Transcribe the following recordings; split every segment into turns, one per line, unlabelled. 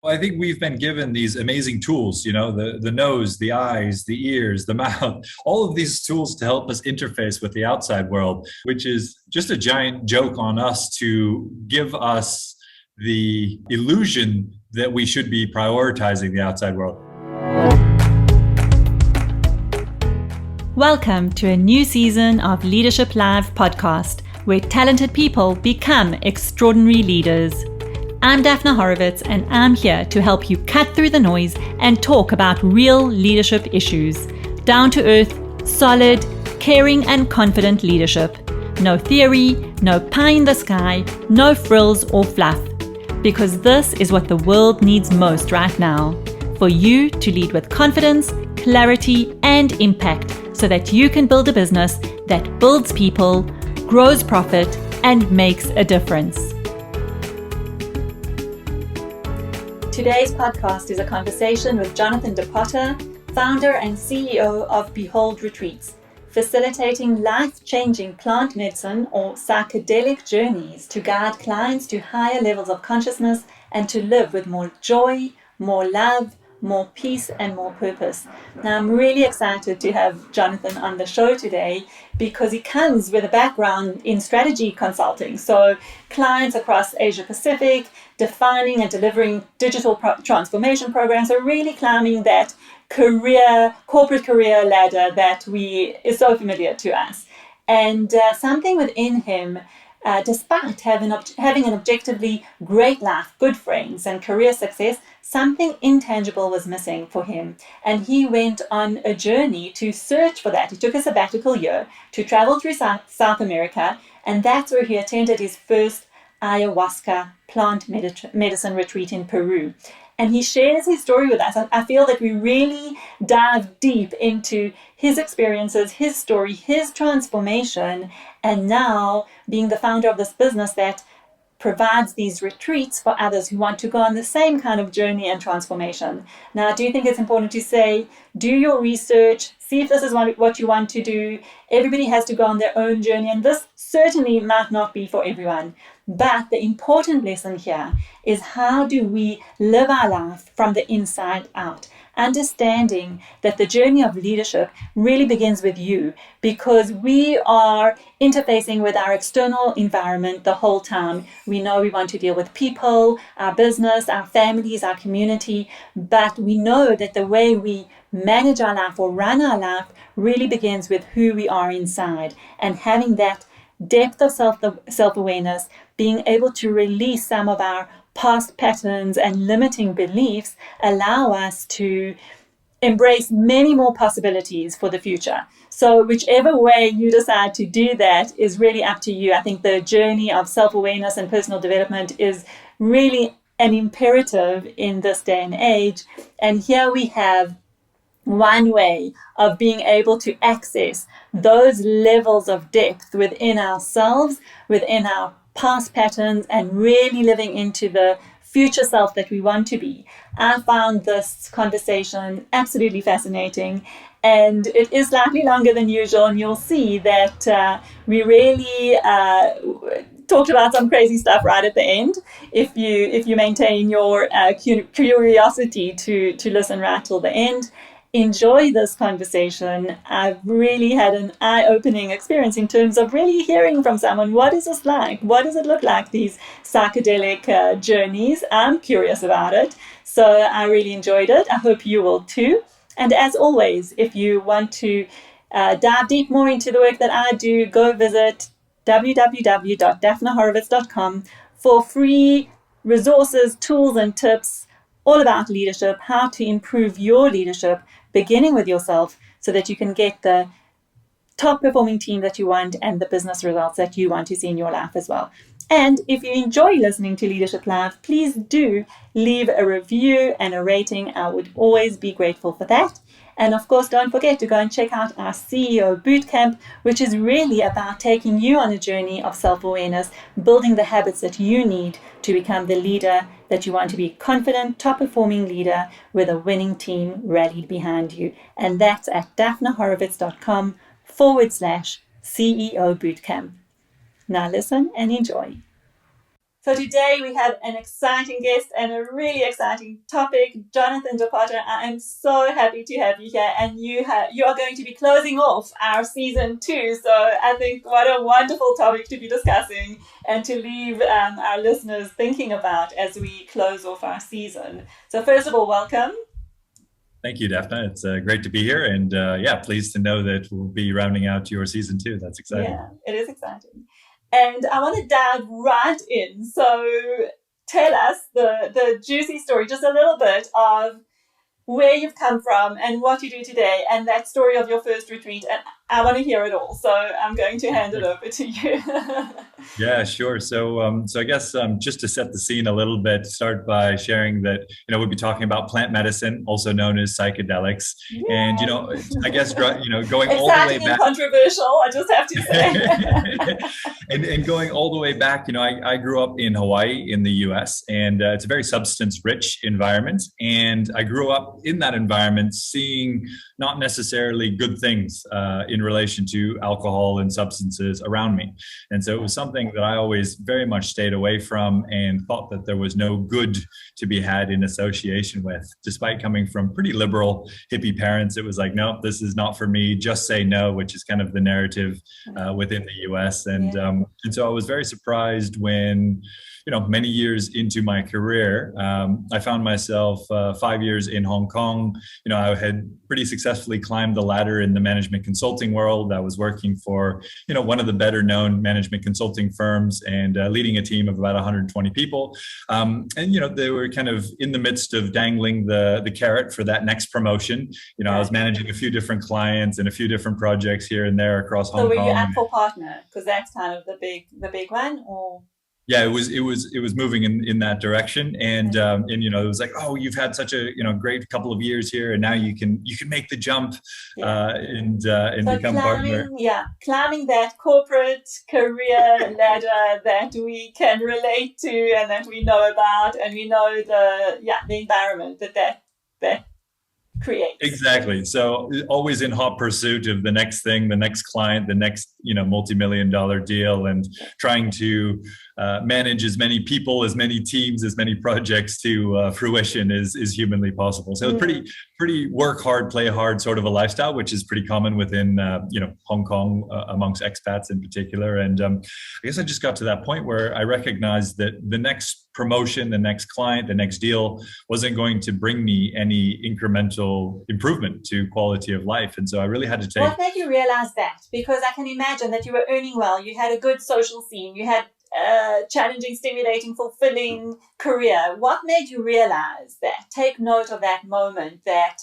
Well, I think we've been given these amazing tools, the nose, the eyes, the ears, the mouth, all of these tools to help us interface with the outside world, which is just a giant joke on us to give us the illusion that we should be prioritizing the outside world.
Welcome to a new season of Leadership Live podcast, where talented people become extraordinary leaders. I'm Daphne Horowitz, and I'm here to help you cut through the noise and talk about real leadership issues. Down to earth, solid, caring and confident leadership. No theory, no pie in the sky, no frills or fluff. Because this is what the world needs most right now. For you to lead with confidence, clarity and impact so that you can build a business that builds people, grows profit and makes a difference. Today's podcast is a conversation with Jonathan DePotter, founder and CEO of Behold Retreats, facilitating life-changing plant medicine or psychedelic journeys to guide clients to higher levels of consciousness and to live with more joy, more love, more peace and more purpose. Now I'm really excited to have Jonathan on the show today because he comes with a background in strategy consulting. So clients across Asia Pacific, defining and delivering digital transformation programs are really climbing that corporate career ladder that is so familiar to us. And something within him, despite having an objectively great life, good friends and career success, something intangible was missing for him. And he went on a journey to search for that. He took a sabbatical year to travel through South America, and that's where he attended his first Ayahuasca plant medicine retreat in Peru. And he shares his story with us. I feel that we really dive deep into his experiences, his story, his transformation, and now being the founder of this business that provides these retreats for others who want to go on the same kind of journey and transformation. Now, I do think it's important to say, do your research, see if this is what you want to do. Everybody has to go on their own journey, and this certainly might not be for everyone. But the important lesson here is how do we live our life from the inside out, understanding that the journey of leadership really begins with you because we are interfacing with our external environment the whole time. We know we want to deal with people, our business, our families, our community, but we know that the way we manage our life or run our life really begins with who we are inside, and having that depth of self-awareness, being able to release some of our past patterns and limiting beliefs allow us to embrace many more possibilities for the future. So whichever way you decide to do that is really up to you. I think the journey of self-awareness and personal development is really an imperative in this day and age. And here we have one way of being able to access those levels of depth within ourselves, within our past patterns, and really living into the future self that we want to be. I found this conversation absolutely fascinating, and it is slightly longer than usual, and you'll see that we really talked about some crazy stuff right at the end. If you maintain your curiosity to listen right till the end, enjoy this conversation. I've really had an eye-opening experience in terms of really hearing from someone. What is this like? What does it look like, these psychedelic journeys? I'm curious about it. So I really enjoyed it. I hope you will too. And as always, if you want to dive deep more into the work that I do, go visit www.daphneHorowitz.com for free resources, tools and tips all about leadership, how to improve your leadership, beginning with yourself so that you can get the top performing team that you want and the business results that you want to see in your life as well. And if you enjoy listening to Leadership Live, please do leave a review and a rating. I would always be grateful for that. And of course, don't forget to go and check out our CEO Bootcamp, which is really about taking you on a journey of self-awareness, building the habits that you need to become the leader that you want to be, confident, top-performing leader with a winning team rallied behind you. And that's at daphneHorowitz.com/CEO Bootcamp. Now listen and enjoy. So today we have an exciting guest and a really exciting topic. Jonathan DePotter, I am so happy to have you here, and you are going to be closing off our season 2. So I think what a wonderful topic to be discussing and to leave our listeners thinking about as we close off our season. So first of all, welcome.
Thank you, Daphne. It's great to be here, and pleased to know that we'll be rounding out your season 2. That's exciting.
Yeah, it is exciting. And I want to dive right in. So tell us the juicy story, just a little bit of where you've come from and what you do today, and that story of your first retreat. And I want to hear it all. So I'm going to hand it over to you.
Yeah, sure. So I guess just to set the scene a little bit, start by sharing that, we'll be talking about plant medicine, also known as psychedelics. Yeah. And, I guess, going all the way back.
Controversial, I just have to say.
and going all the way back, I grew up in Hawaii in the US, and it's a very substance rich environment. And I grew up in that environment seeing not necessarily good things in relation to alcohol and substances around me. And so it was something that I always very much stayed away from and thought that there was no good to be had in association with. Despite coming from pretty liberal hippie parents, it was like, no, this is not for me. Just say no, which is kind of the narrative within the US. And so I was very surprised when, many years into my career, I found myself 5 years in Hong Kong. I had pretty successfully climbed the ladder in the management consulting world. I was working for, one of the better known management consulting firms and leading a team of about 120 people. And, they were kind of in the midst of dangling the carrot for that next promotion. I was managing a few different clients and a few different projects here and there across Hong Kong.
So were you Apple partner? Because that's kind of the big one, or?
Yeah, it was moving in that direction, and it was like, oh, you've had such a great couple of years here, and now you can make the jump and so become partner.
Yeah, climbing that corporate career ladder that we can relate to and that we know about, and we know the environment that creates.
Exactly. So always in hot pursuit of the next thing, the next client, the next multi-million-dollar deal, and trying to manage as many people, as many teams, as many projects to fruition is humanly possible. So pretty work hard, play hard sort of a lifestyle, which is pretty common within Hong Kong amongst expats in particular. And I guess I just got to that point where I recognized that the next promotion, the next client, the next deal wasn't going to bring me any incremental improvement to quality of life. And so I really had to take...
What made you realize that? Because I can imagine that you were earning well, you had a good social scene, you had a challenging, stimulating, fulfilling career. What made you realize that? Take note of that moment that,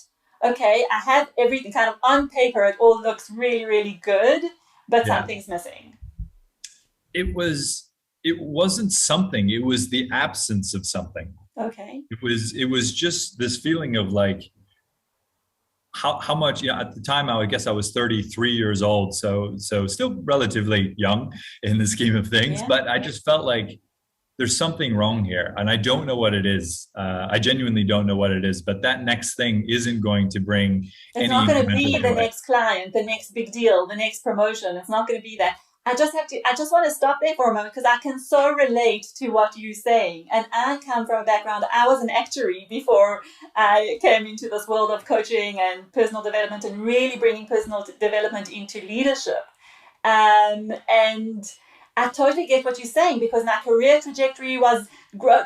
okay, I have everything kind of on paper, it all looks really, really good, but something's missing.
It wasn't something, it was the absence of something.
Okay.
It was just this feeling of like, how much, at the time, I guess I was 33 years old. So still relatively young in the scheme of things, but I just felt like there's something wrong here and I don't know what it is. I genuinely don't know what it is, but that next thing isn't going to bring
It's not going to be the next client, the next big deal, the next promotion. It's not going to be that. I just want to stop there for a moment because I can so relate to what you're saying. And I come from a background, I was an actuary before I came into this world of coaching and personal development and really bringing personal development into leadership. And I totally get what you're saying because my career trajectory was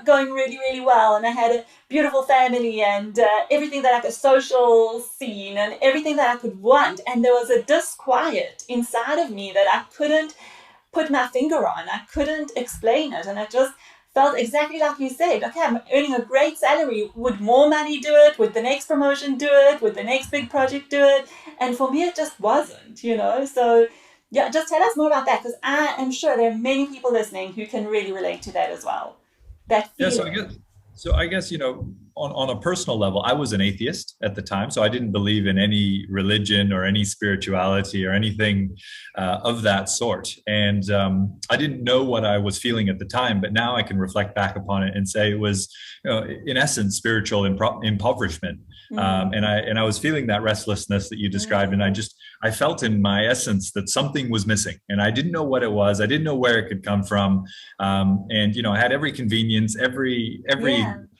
going really, really well. And I had a beautiful family and everything that a social scene and everything that I could want. And there was a disquiet inside of me that I couldn't put my finger on. I couldn't explain it. And I just felt exactly like you said, okay, I'm earning a great salary. Would more money do it? Would the next promotion do it? Would the next big project do it? And for me, it just wasn't, So yeah, just tell us more about that because I am sure there are many people listening who can really relate to that as well. That feeling.
Yeah, so I guess, on a personal level, I was an atheist at the time. So I didn't believe in any religion or any spirituality or anything of that sort. And I didn't know what I was feeling at the time, but now I can reflect back upon it and say it was, in essence, spiritual impoverishment. And I was feeling that restlessness that you described. And I felt in my essence that something was missing, and I didn't know what it was. I didn't know where it could come from. And I had every convenience, every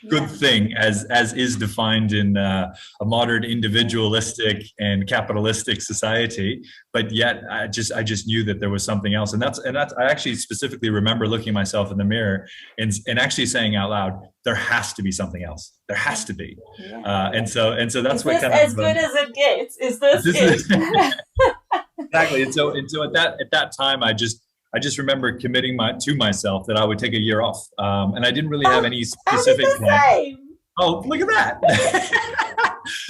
good thing as is defined in a modern individualistic and capitalistic society. But yet I just knew that there was something else. And that's I actually specifically remember looking myself in the mirror and actually saying out loud, there has to be something else. There has to be. And so that's what kind of
as good as it gets. Is this it?
Exactly. And so at that time, I just remember committing to myself that I would take a year off. And I didn't really have any specific plan. Oh, look at that.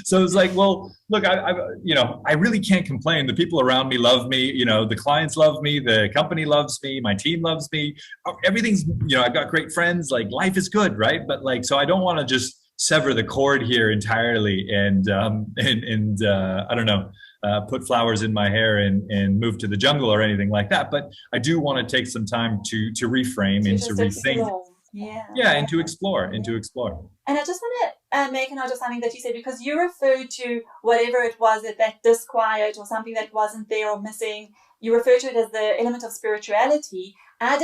So it's like, well, look, I really can't complain. The people around me love me. The clients love me. The company loves me. My team loves me. Everything's, I've got great friends. Like, life is good, right? But like, so I don't want to just sever the cord here entirely and I don't know, put flowers in my hair and move to the jungle or anything like that. But I do want to take some time to reframe and to rethink. And to explore.
And I just want to make a note of something that you said, because you referred to whatever it was, that disquiet or something that wasn't there or missing. You refer to it as the element of spirituality. I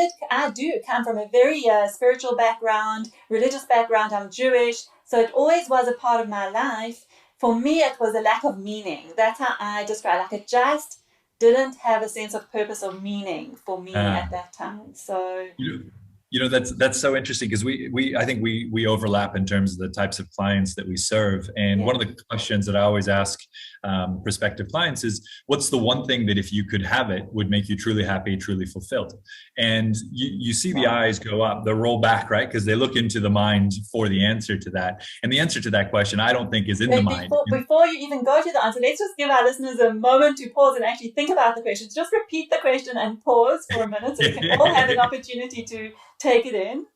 do come from a very spiritual background, religious background. I'm Jewish, so it always was a part of my life. For me, it was a lack of meaning. That's how I describe it. Like, it just didn't have a sense of purpose or meaning for me at that time. So.
That's so interesting, because I think we overlap in terms of the types of clients that we serve. And one of the questions that I always ask prospective clients is, what's the one thing that if you could have it would make you truly happy, truly fulfilled? And you see the eyes go up, they roll back, right? Because they look into the mind for the answer to that. And the answer to that question, I don't think is in the mind.
Before you even go to the answer, let's just give our listeners a moment to pause and actually think about the question. Just repeat the question and pause for a minute, so we can all have an opportunity to take it in.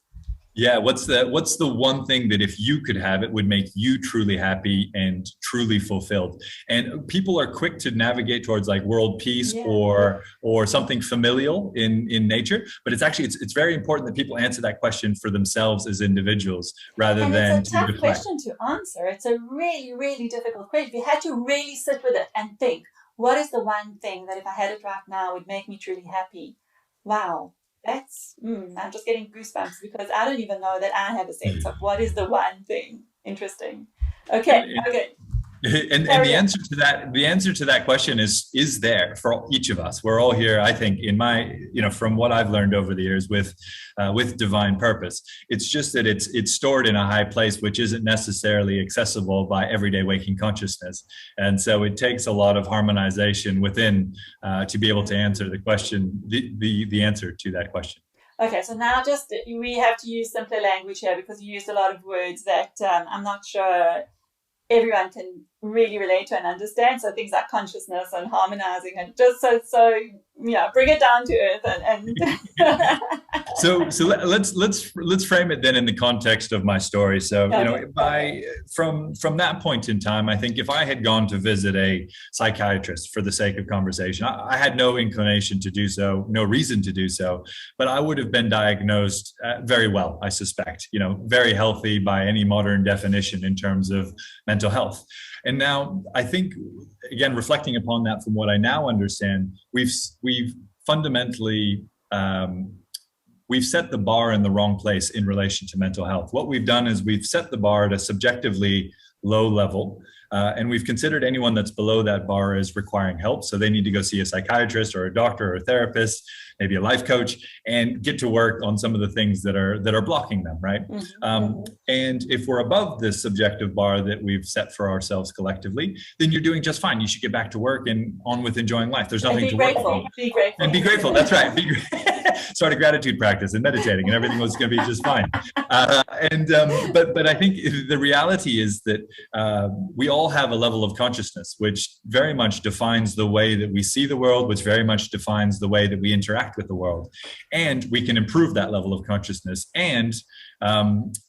Yeah, what's the one thing that if you could have it would make you truly happy and truly fulfilled? And people are quick to navigate towards like world peace or something familial in nature, but it's very important that people answer that question for themselves as individuals rather than
it's a tough question to answer. It's a really, really difficult question. You had to really sit with it and think, what is the one thing that if I had it right now would make me truly happy? Wow. That's I'm just getting goosebumps, because I don't even know that I have a sense of what is the one thing. Interesting. Okay.
And the answer to that question is there for each of us. We're all here, I think, in my, from what I've learned over the years with divine purpose. It's just that it's stored in a high place, which isn't necessarily accessible by everyday waking consciousness. And so it takes a lot of harmonization within to be able to answer the question, the answer to that question.
Okay, so now we have to use simpler language here, because you used a lot of words that I'm not sure everyone can really relate to and understand. So things like consciousness and harmonizing, and just so bring it down to earth and
So let's frame it then in the context of my story. So from that point in time, I think if I had gone to visit a psychiatrist for the sake of conversation, I had no inclination to do so, no reason to do so, but I would have been diagnosed very well, I suspect, very healthy by any modern definition in terms of mental health. And now I think, again, reflecting upon that from what I now understand, we've fundamentally we've set the bar in the wrong place in relation to mental health. What we've done is we've set the bar at a subjectively low level, and we've considered anyone that's below that bar as requiring help. So they need to go see a psychiatrist or a doctor or a therapist, maybe a life coach, and get to work on some of the things that are blocking them, right? Mm-hmm. And if we're above this subjective bar that we've set for ourselves collectively, then you're doing just fine. You should get back to work and on with enjoing life. There's nothing to work on.
Be grateful.
And be grateful. That's right. Start a gratitude practice and meditating, and everything was going to be just fine. But I think the reality is that we all have a level of consciousness which very much defines the way that we see the world, which very much defines the way that we interact with the world. And we can improve that level of consciousness. And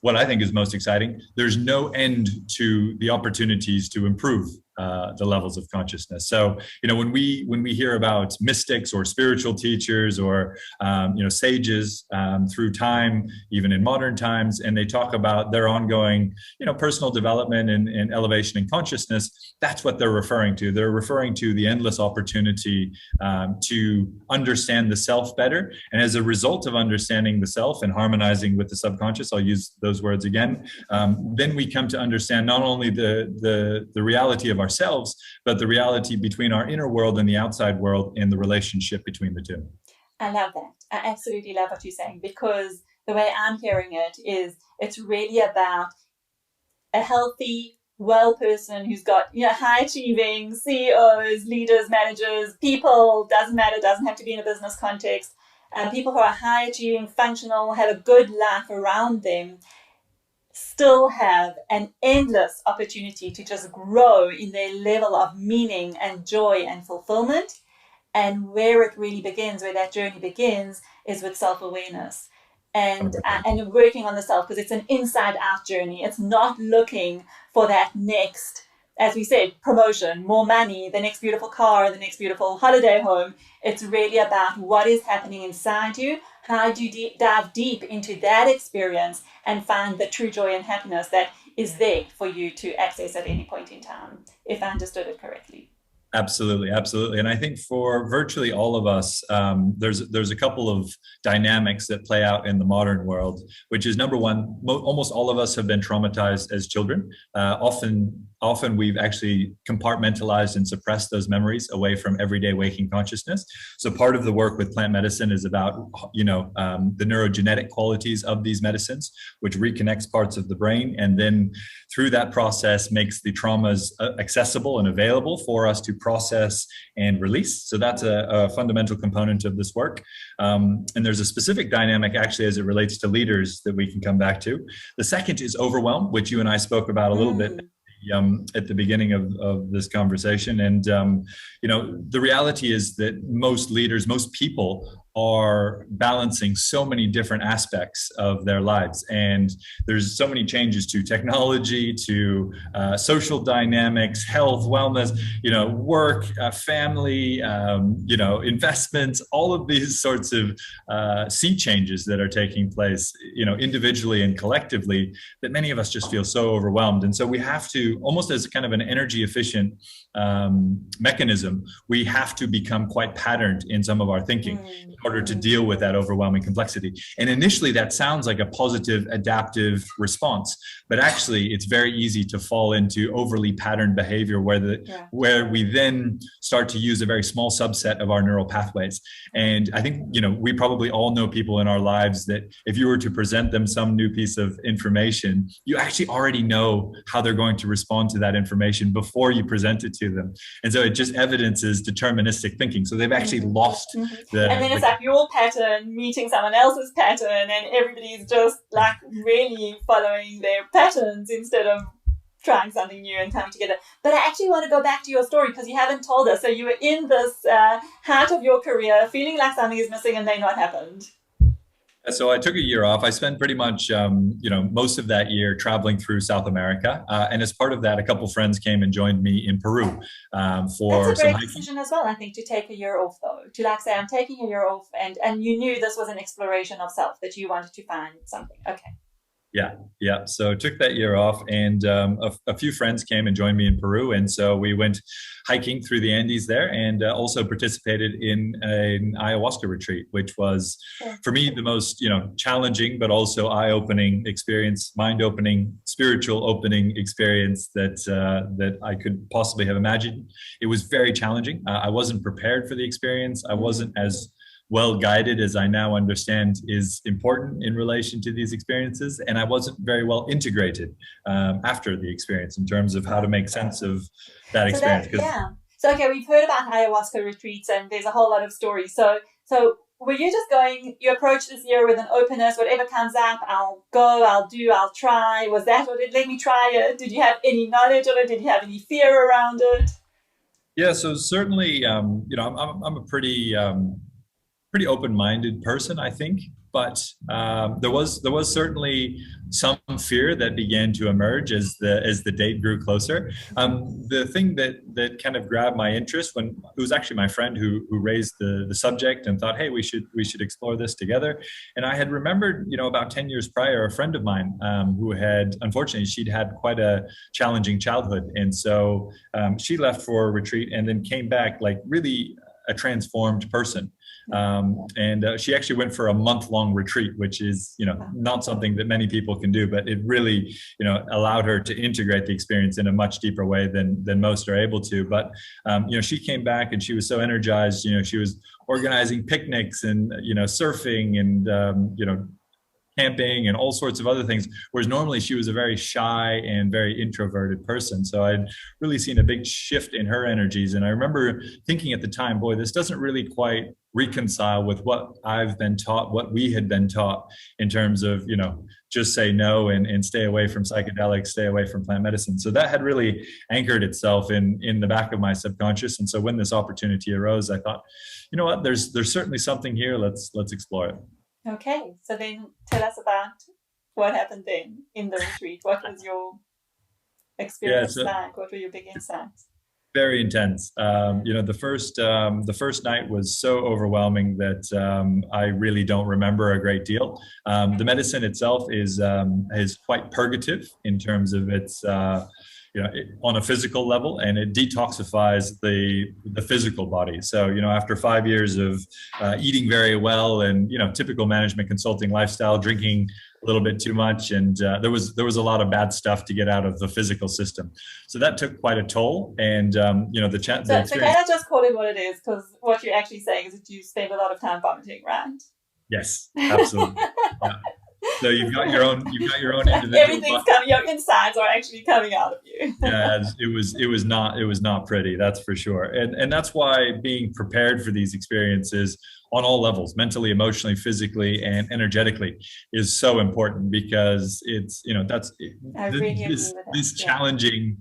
what I think is most exciting, there's no end to the opportunities to improve the levels of consciousness. So, when we hear about mystics or spiritual teachers or sages through time, even in modern times, and they talk about their ongoing personal development and elevation in consciousness, that's what they're referring to. They're referring to the endless opportunity to understand the self better, and as a result of understanding the self and harmonizing with the subconscious, I'll use those words again, then we come to understand not only the reality of ourselves, but the reality between our inner world and the outside world and the relationship between the two.
I love that. I absolutely love what you're saying, because the way I'm hearing it is it's really about a healthy, well person who's got high achieving CEOs, leaders, managers, people, doesn't matter, doesn't have to be in a business context, people who are high achieving, functional, have a good life around them, still have an endless opportunity to just grow in their level of meaning and joy and fulfillment. And where it really begins, where that journey begins, is with self-awareness and working on the self, because it's an inside-out journey. It's not looking for that next, as we said, promotion, more money, the next beautiful car, the next beautiful holiday home. It's really about what is happening inside you. How do you dive deep into that experience and find the true joy and happiness that is there for you to access at any point in time, if I understood it correctly.
Absolutely, absolutely. And I think for virtually all of us, there's a couple of dynamics that play out in the modern world, which is number one, almost all of us have been traumatized as children. Often we've actually compartmentalized and suppressed those memories away from everyday waking consciousness. So part of the work with plant medicine is about, the neurogenetic qualities of these medicines, which reconnects parts of the brain. And then through that process makes the traumas accessible and available for us to process and release. So that's a fundamental component of this work. And there's a specific dynamic actually as it relates to leaders that we can come back to. The second is overwhelm, which you and I spoke about a little bit at the beginning of this conversation. And, the reality is that most leaders, most people are balancing so many different aspects of their lives. And there's so many changes to technology, to social dynamics, health, wellness, work, family, investments, all of these sorts of sea changes that are taking place, individually and collectively, that many of us just feel so overwhelmed. And so we have to, almost as kind of an energy efficient mechanism, we have to become quite patterned in some of our thinking in order to deal with that overwhelming complexity. And initially that sounds like a positive adaptive response, but actually it's very easy to fall into overly patterned behavior where we then start to use a very small subset of our neural pathways. And I think, we probably all know people in our lives that if you were to present them some new piece of information, you actually already know how they're going to respond to that information before you present it to them. And so it just evidences deterministic thinking. So they've actually lost the...
And then it's like your pattern meeting someone else's pattern, and everybody's just like really following their patterns instead of trying something new and coming together. But I actually want to go back to your story, because you haven't told us. So you were in this heart of your career, feeling like something is missing, and then what happened?
So I took a year off. I spent pretty much, most of that year traveling through South America. And as part of that, a couple friends came and joined me in Peru for
That's a
some
great
hiking.
decision as well, I think, to take a year off, though. To say, I'm taking a year off, and you knew this was an exploration of self, that you wanted to find something. Okay.
Yeah. So took that year off, and a few friends came and joined me in Peru. And so we went hiking through the Andes there, and also participated in an ayahuasca retreat, which was for me the most, challenging, but also eye-opening experience, mind-opening, spiritual opening experience that I could possibly have imagined. It was very challenging. I wasn't prepared for the experience. I wasn't as well guided as I now understand is important in relation to these experiences. And I wasn't very well integrated after the experience in terms of how to make sense of that experience.
So, okay, we've heard about ayahuasca retreats, and there's a whole lot of stories. So were you just going, you approach this year with an openness, whatever comes up, I'll go, I'll do, I'll try. Was that what it let me try it? Did you have any knowledge of it? Did you have any fear around it?
Yeah, so certainly, I'm a pretty open-minded person, I think. there was certainly some fear that began to emerge as the date grew closer. The thing that kind of grabbed my interest, when it was actually my friend who raised the subject and thought, hey, we should explore this together. And I had remembered, about 10 years prior, a friend of mine who had, unfortunately, she'd had quite a challenging childhood, and so she left for a retreat and then came back like really a transformed person. And she actually went for a month-long retreat, which is, not something that many people can do, but it really, allowed her to integrate the experience in a much deeper way than most are able to. But, she came back and she was so energized. She was organizing picnics and, surfing and, camping and all sorts of other things, whereas normally she was a very shy and very introverted person. So I'd really seen a big shift in her energies. And I remember thinking at the time, boy, this doesn't really quite reconcile with what I've been taught, what we had been taught in terms of, just say no and stay away from psychedelics, stay away from plant medicine. So that had really anchored itself in the back of my subconscious. And so when this opportunity arose, I thought, you know what, there's certainly something here. Let's explore it.
Okay, so then tell us about what happened then in the retreat. What was your experience like? What were your big insights?
Very intense. The first night was so overwhelming that I really don't remember a great deal. The medicine itself is quite purgative in terms of its on a physical level, and it detoxifies the physical body. So, after 5 years of eating very well and, typical management consulting lifestyle, drinking a little bit too much, and there was a lot of bad stuff to get out of the physical system. So that took quite a toll. And,
So can I just call it what it is? Because what you're actually saying is that you spend a lot of time vomiting, right?
Yes, absolutely. Yeah. So you've got your own individual.
Everything's coming. Your insides are actually coming out of you.
Yeah, it was not pretty. That's for sure. And that's why being prepared for these experiences on all levels, mentally, emotionally, physically, and energetically, is so important, because it's this challenging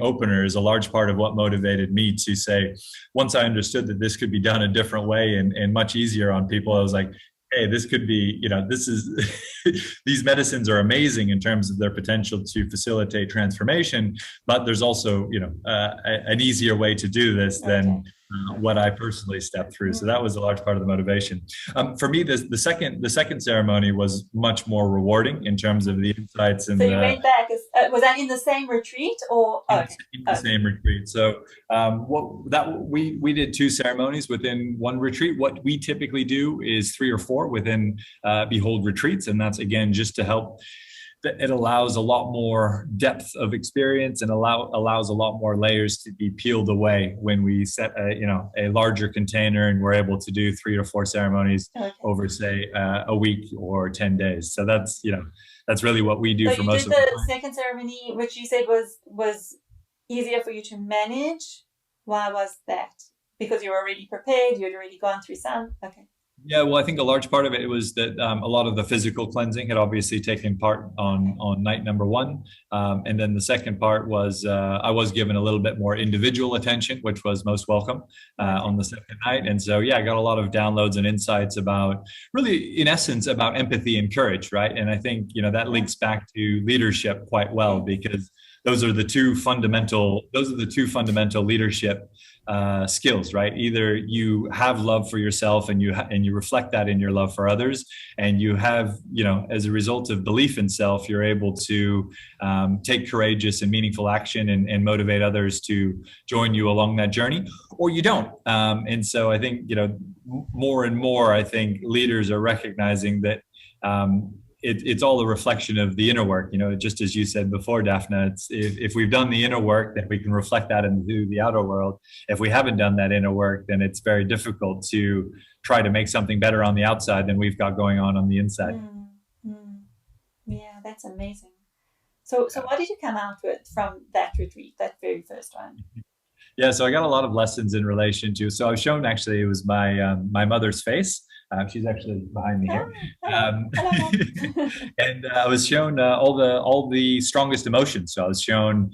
opener is a large part of what motivated me to say, once I understood that this could be done a different way and much easier on people, I was like, hey, this could be, these medicines are amazing in terms of their potential to facilitate transformation, but there's also, an easier way to do this than what I personally stepped through. So that was a large part of the motivation. For me, the second ceremony was much more rewarding in terms of the insights. And
so you went back. Was that in the same retreat or
in the same retreat? So we did 2 ceremonies within one retreat. What we typically do is 3 or 4 within Behold retreats, and that's again just to help. It allows a lot more depth of experience and allows a lot more layers to be peeled away when we set a larger container, and we're able to do 3 or 4 ceremonies over, say, a week or 10 days. So that's really what we do for most of the time.
So you did the second ceremony, which you said was easier for you to manage. Why was that? Because you were already prepared. You had already gone through some. Okay.
Yeah, well, I think a large part of it was that a lot of the physical cleansing had obviously taken part on night number 1. And then the second part was I was given a little bit more individual attention, which was most welcome on the second night. And so, I got a lot of downloads and insights about, really, in essence, about empathy and courage, right? And I think, that links back to leadership quite well, because those are the two fundamental leadership skills, right? Either you have love for yourself and you reflect that in your love for others, and you have, as a result of belief in self, you're able to take courageous and meaningful action and motivate others to join you along that journey, or you don't. And so I think, more and more, I think leaders are recognizing that it's all a reflection of the inner work. Just as you said before, Daphne, it's if we've done the inner work, then we can reflect that into the outer world. If we haven't done that inner work, then it's very difficult to try to make something better on the outside than we've got going on the inside.
Yeah, that's amazing. So what did you come out with from that retreat, that very first one?
Yeah, so I got a lot of lessons in relation to. So I was shown, actually, it was my mother's face. She's actually behind me here.
Hello. Hello.
And I was shown all the strongest emotions. So I was shown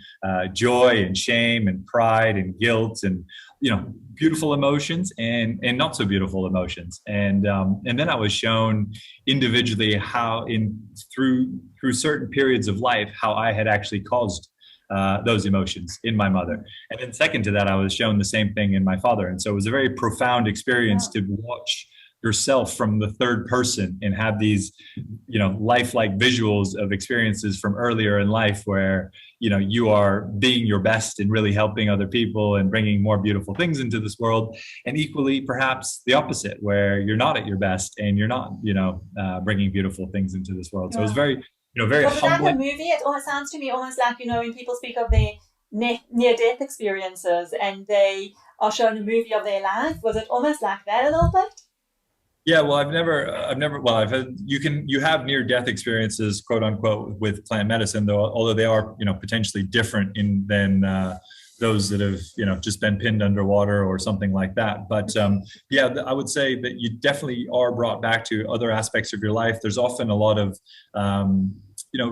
joy and shame and pride and guilt and beautiful emotions and not so beautiful emotions. And then I was shown individually how through certain periods of life how I had actually caused those emotions in my mother. And then second to that, I was shown the same thing in my father. And so it was a very profound experience to watch yourself from the third person and have these, lifelike visuals of experiences from earlier in life where, you are being your best and really helping other people and bringing more beautiful things into this world. And equally, perhaps the opposite, where you're not at your best and you're not, bringing beautiful things into this world. So it was very, very
was
humbling.
It like a movie? It almost sounds to me almost like, when people speak of their near-death experiences and they are shown a movie of their life. Was it almost like that a little bit?
Yeah, well, I've had, you have near-death experiences, quote unquote, with plant medicine, although they are, potentially different than those that have, just been pinned underwater or something like that. But yeah, I would say that you definitely are brought back to other aspects of your life. There's often a lot of,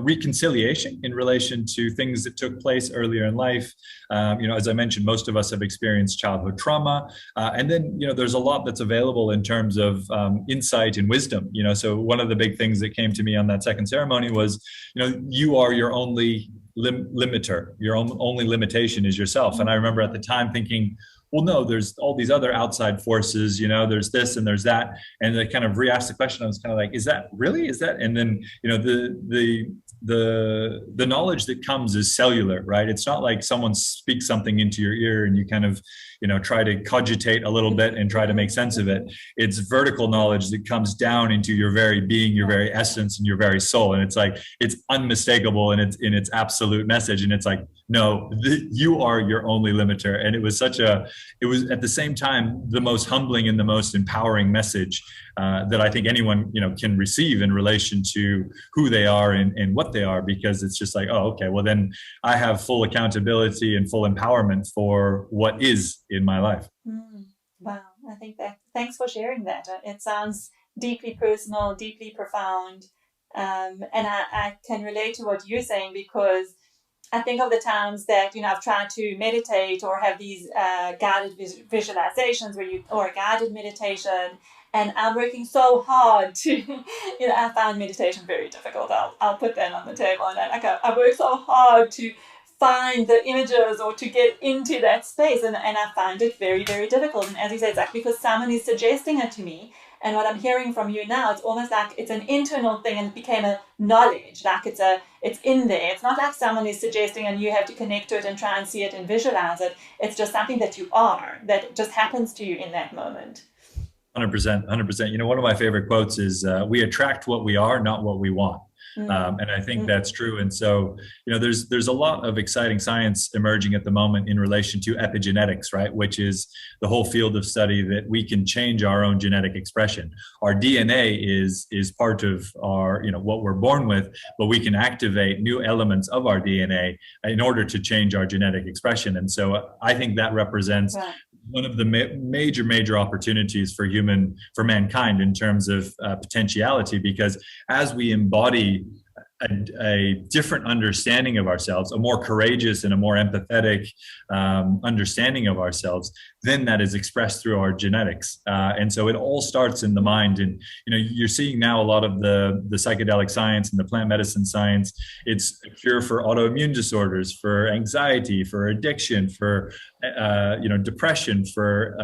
reconciliation in relation to things that took place earlier in life. As I mentioned, most of us have experienced childhood trauma. And then, there's a lot that's available in terms of insight and wisdom. So one of the big things that came to me on that second ceremony was, you are your only limiter. Your only limitation is yourself. And I remember at the time thinking, well, no, there's all these other outside forces, there's this and there's that. And I kind of re-asked the question. I was kind of like, is that really? Is that? And then, the knowledge that comes is cellular, right? It's not like someone speaks something into your ear and you kind of, try to cogitate a little bit and try to make sense of it. It's vertical knowledge that comes down into your very being, your very essence, and your very soul. And it's like, it's unmistakable in its absolute message. And it's like, no, you are your only limiter. And it was it was at the same time, the most humbling and the most empowering message that I think anyone, can receive in relation to who they are and what they are, because it's just like, oh, okay, well then I have full accountability and full empowerment for what is in my life.
Wow. I think thanks for sharing that. It sounds deeply personal, deeply profound. And I can relate to what you're saying, because I think of the times that, I've tried to meditate or have these guided visualizations or a guided meditation, and I'm working so hard to, I found meditation very difficult. I'll put that on the table. And I work so hard to find the images or to get into that space. And I find it very, very difficult. And as you say, it's like because someone is suggesting it to me. And what I'm hearing from you now, it's almost like it's an internal thing and it became a knowledge, like it's in there. It's not like someone is suggesting and you have to connect to it and try and see it and visualize it. It's just something that you are, that just happens to you in that moment.
100%. One of my favorite quotes is, we attract what we are, not what we want. And I think that's true. And so, there's a lot of exciting science emerging at the moment in relation to epigenetics, right? Which is the whole field of study that we can change our own genetic expression. Our DNA is part of our, what we're born with, but we can activate new elements of our DNA in order to change our genetic expression. And so I think that represents one of the major opportunities for mankind in terms of potentiality, because as we embody a different understanding of ourselves, a more courageous and a more empathetic understanding of ourselves, then that is expressed through our genetics. And so it all starts in the mind. And, you're seeing now a lot of the psychedelic science and the plant medicine science. It's a cure for autoimmune disorders, for anxiety, for addiction, for, depression, for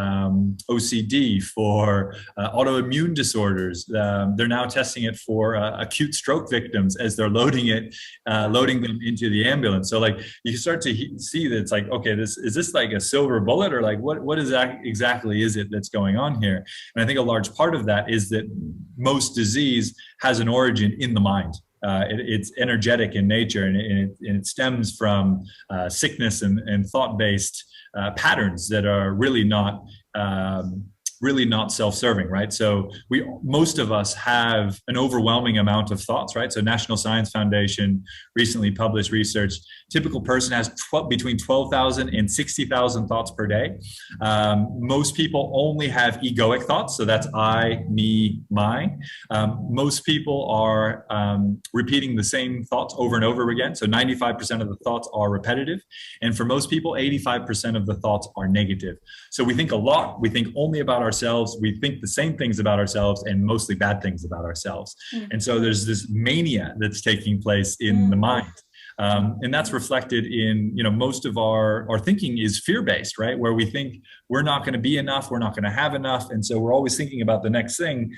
OCD, for autoimmune disorders. They're now testing it for acute stroke victims as they're loading them into the ambulance. So like you start to see that it's like, okay, is this like a silver bullet, or like what exactly is it that's going on here? And I think a large part of that is that most disease has an origin in the mind. It's energetic in nature, and it stems from sickness and thought-based patterns that are really not self-serving, right? So most of us have an overwhelming amount of thoughts, right? So National Science Foundation recently published research Typical person has between 12,000 and 60,000 thoughts per day. Most people only have egoic thoughts, so that's I, me, mine. Most people are repeating the same thoughts over and over again. So 95% of the thoughts are repetitive. And for most people, 85% of the thoughts are negative. So we think a lot. We think only about ourselves. We think the same things about ourselves and mostly bad things about ourselves. And so there's this mania that's taking place in the mind. And that's reflected in, most of our thinking is fear-based, right? Where we think we're not going to be enough, we're not going to have enough. And so we're always thinking about the next thing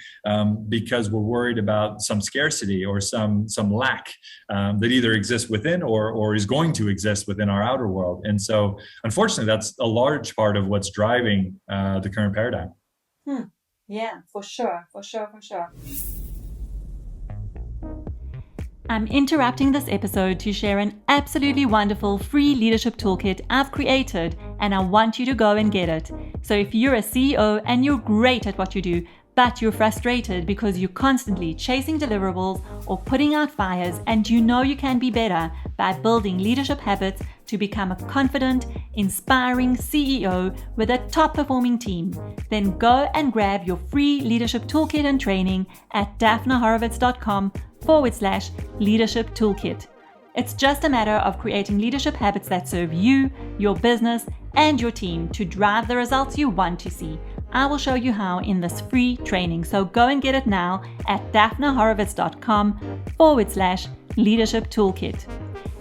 because we're worried about some scarcity or some lack that either exists within or is going to exist within our outer world. And so unfortunately, that's a large part of what's driving the current paradigm.
Yeah, for sure. I'm interrupting this episode to share an absolutely wonderful free leadership toolkit I've created, and I want you to go and get it. So if you're a CEO and you're great at what you do, but you're frustrated because you're constantly chasing deliverables or putting out fires, and you know you can be better by building leadership habits to become a confident, inspiring CEO with a top-performing team, then go and grab your free leadership toolkit and training at daphnahorovitz.com/leadership toolkit. It's just a matter of creating leadership habits that serve you, your business, and your team to drive the results you want to see. I will show you how in this free training. So go and get it now at daphnahorovitz.com/leadership toolkit.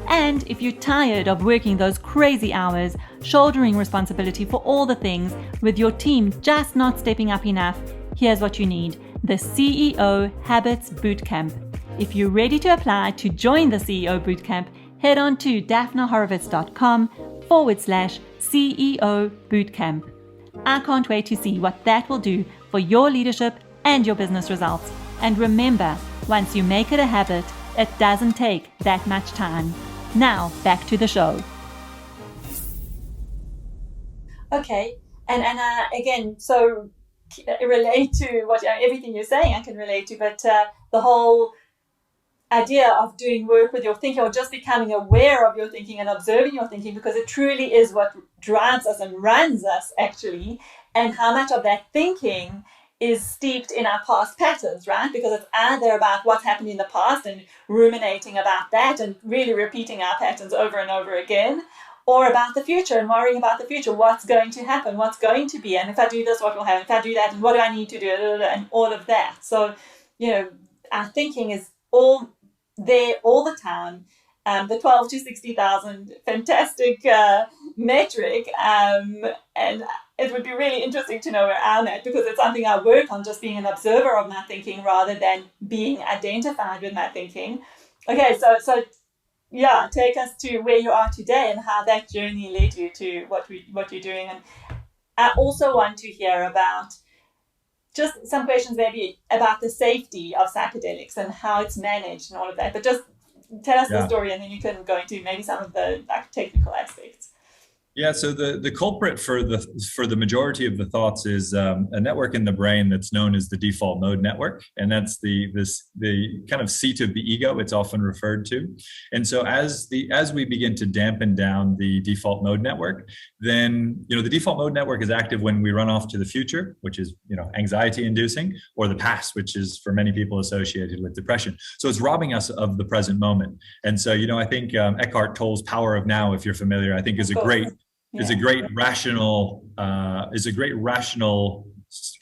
And if you're tired of working those crazy hours, shouldering responsibility for all the things, with your team just not stepping up enough, here's what you need: the CEO Habits Bootcamp. If you're ready to apply to join the CEO Bootcamp, head on to daphnahorovitz.com/CEO Bootcamp. I can't wait to see what that will do for your leadership and your business results. And remember, once you make it a habit, it doesn't take that much time. Now, back to the show. Okay, and again, so relate to what everything you're saying I can relate to, but the whole idea of doing work with your thinking, or just becoming aware of your thinking and observing your thinking, because it truly is what drives us and runs us actually, and how much of that thinking is steeped in our past patterns, right? Because it's either about what's happened in the past and ruminating about that and really repeating our patterns over and over again, or about the future and worrying about the future, what's going to happen, what's going to be, and if I do this, what will happen, if I do that, and what do I need to do, and all of that. So, our thinking is all there all the time. The 12 to 60,000, fantastic metric, and it would be really interesting to know where I'm at, because it's something I work on, just being an observer of my thinking rather than being identified with my thinking. Okay, so yeah, take us to where you are today and how that journey led you to what you're doing. And I also want to hear about just some questions maybe about the safety of psychedelics and how it's managed and all of that. But just tell us the story, and then you can go into maybe some of the technical aspects.
Yeah, so the culprit for the majority of the thoughts is a network in the brain that's known as the default mode network, and that's the kind of seat of the ego it's often referred to. And so as we begin to dampen down the default mode network, then the default mode network is active when we run off to the future, which is anxiety inducing, or the past, which is for many people associated with depression. So it's robbing us of the present moment. And so I think Eckhart Tolle's Power of Now, if you're familiar, I think is a great rational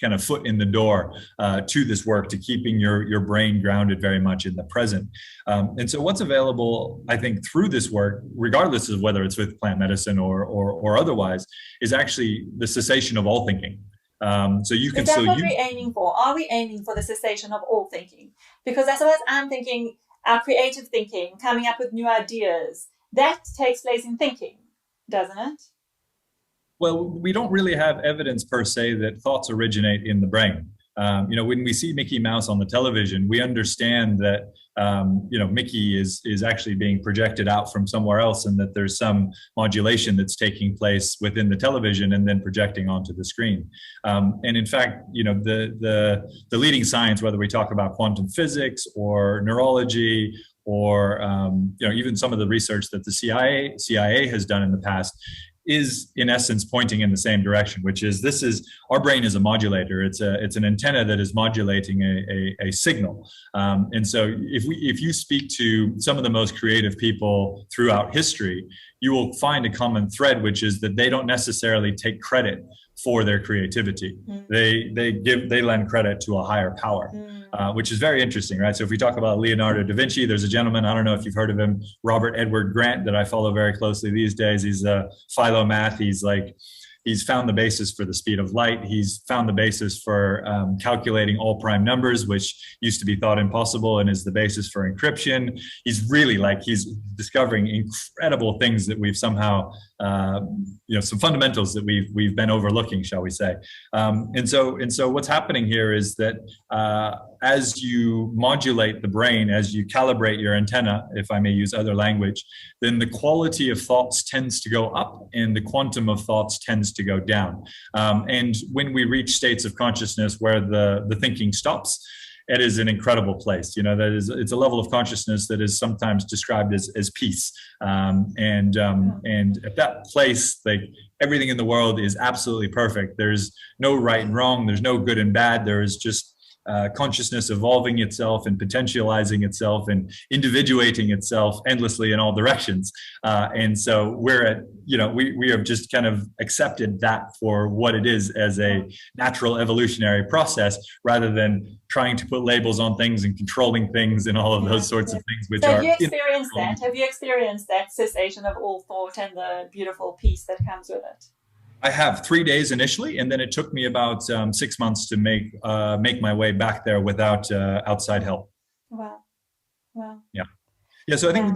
kind of foot in the door to this work, to keeping your brain grounded very much in the present. And so what's available, I think, through this work, regardless of whether it's with plant medicine or otherwise, is actually the cessation of all thinking. So you can. Is that what
we're aiming for? Are we aiming for the cessation of all thinking? Because that's what I'm thinking. Our creative thinking, coming up with new ideas, that takes place in thinking, doesn't it?
Well, we don't really have evidence per se that thoughts originate in the brain. When we see Mickey Mouse on the television, we understand that Mickey is actually being projected out from somewhere else, and that there's some modulation that's taking place within the television and then projecting onto the screen. And in fact, the leading science, whether we talk about quantum physics or neurology or even some of the research that the CIA has done in the past, is in essence pointing in the same direction, which is our brain is a modulator. It's an antenna that is modulating a signal. And so if you speak to some of the most creative people throughout history, you will find a common thread, which is that they don't necessarily take credit for their creativity. They lend credit to a higher power, which is very interesting, right? So if we talk about Leonardo da Vinci, there's a gentleman, I don't know if you've heard of him, Robert Edward Grant, that I follow very closely these days. He's a philomath. He's found the basis for the speed of light. He's found the basis for calculating all prime numbers, which used to be thought impossible, and is the basis for encryption. He's really he's discovering incredible things that we've somehow, some fundamentals that we've been overlooking, shall we say. And so what's happening here is that as you modulate the brain, as you calibrate your antenna, if I may use other language, then the quality of thoughts tends to go up and the quantum of thoughts tends to go down. And when we reach states of consciousness where the thinking stops, it is an incredible place. It's a level of consciousness that is sometimes described as peace. And at that place, everything in the world is absolutely perfect. There's no right and wrong. There's no good and bad. There is just consciousness evolving itself and potentializing itself and individuating itself endlessly in all directions. And so we have just kind of accepted that for what it is, as a natural evolutionary process, rather than trying to put labels on things and controlling things and all of those sorts of things, which
have you experienced that cessation of all thought and the beautiful peace that comes with it?
I have 3 days initially, and then it took me about 6 months to make my way back there without outside help.
Wow.
Yeah, so I think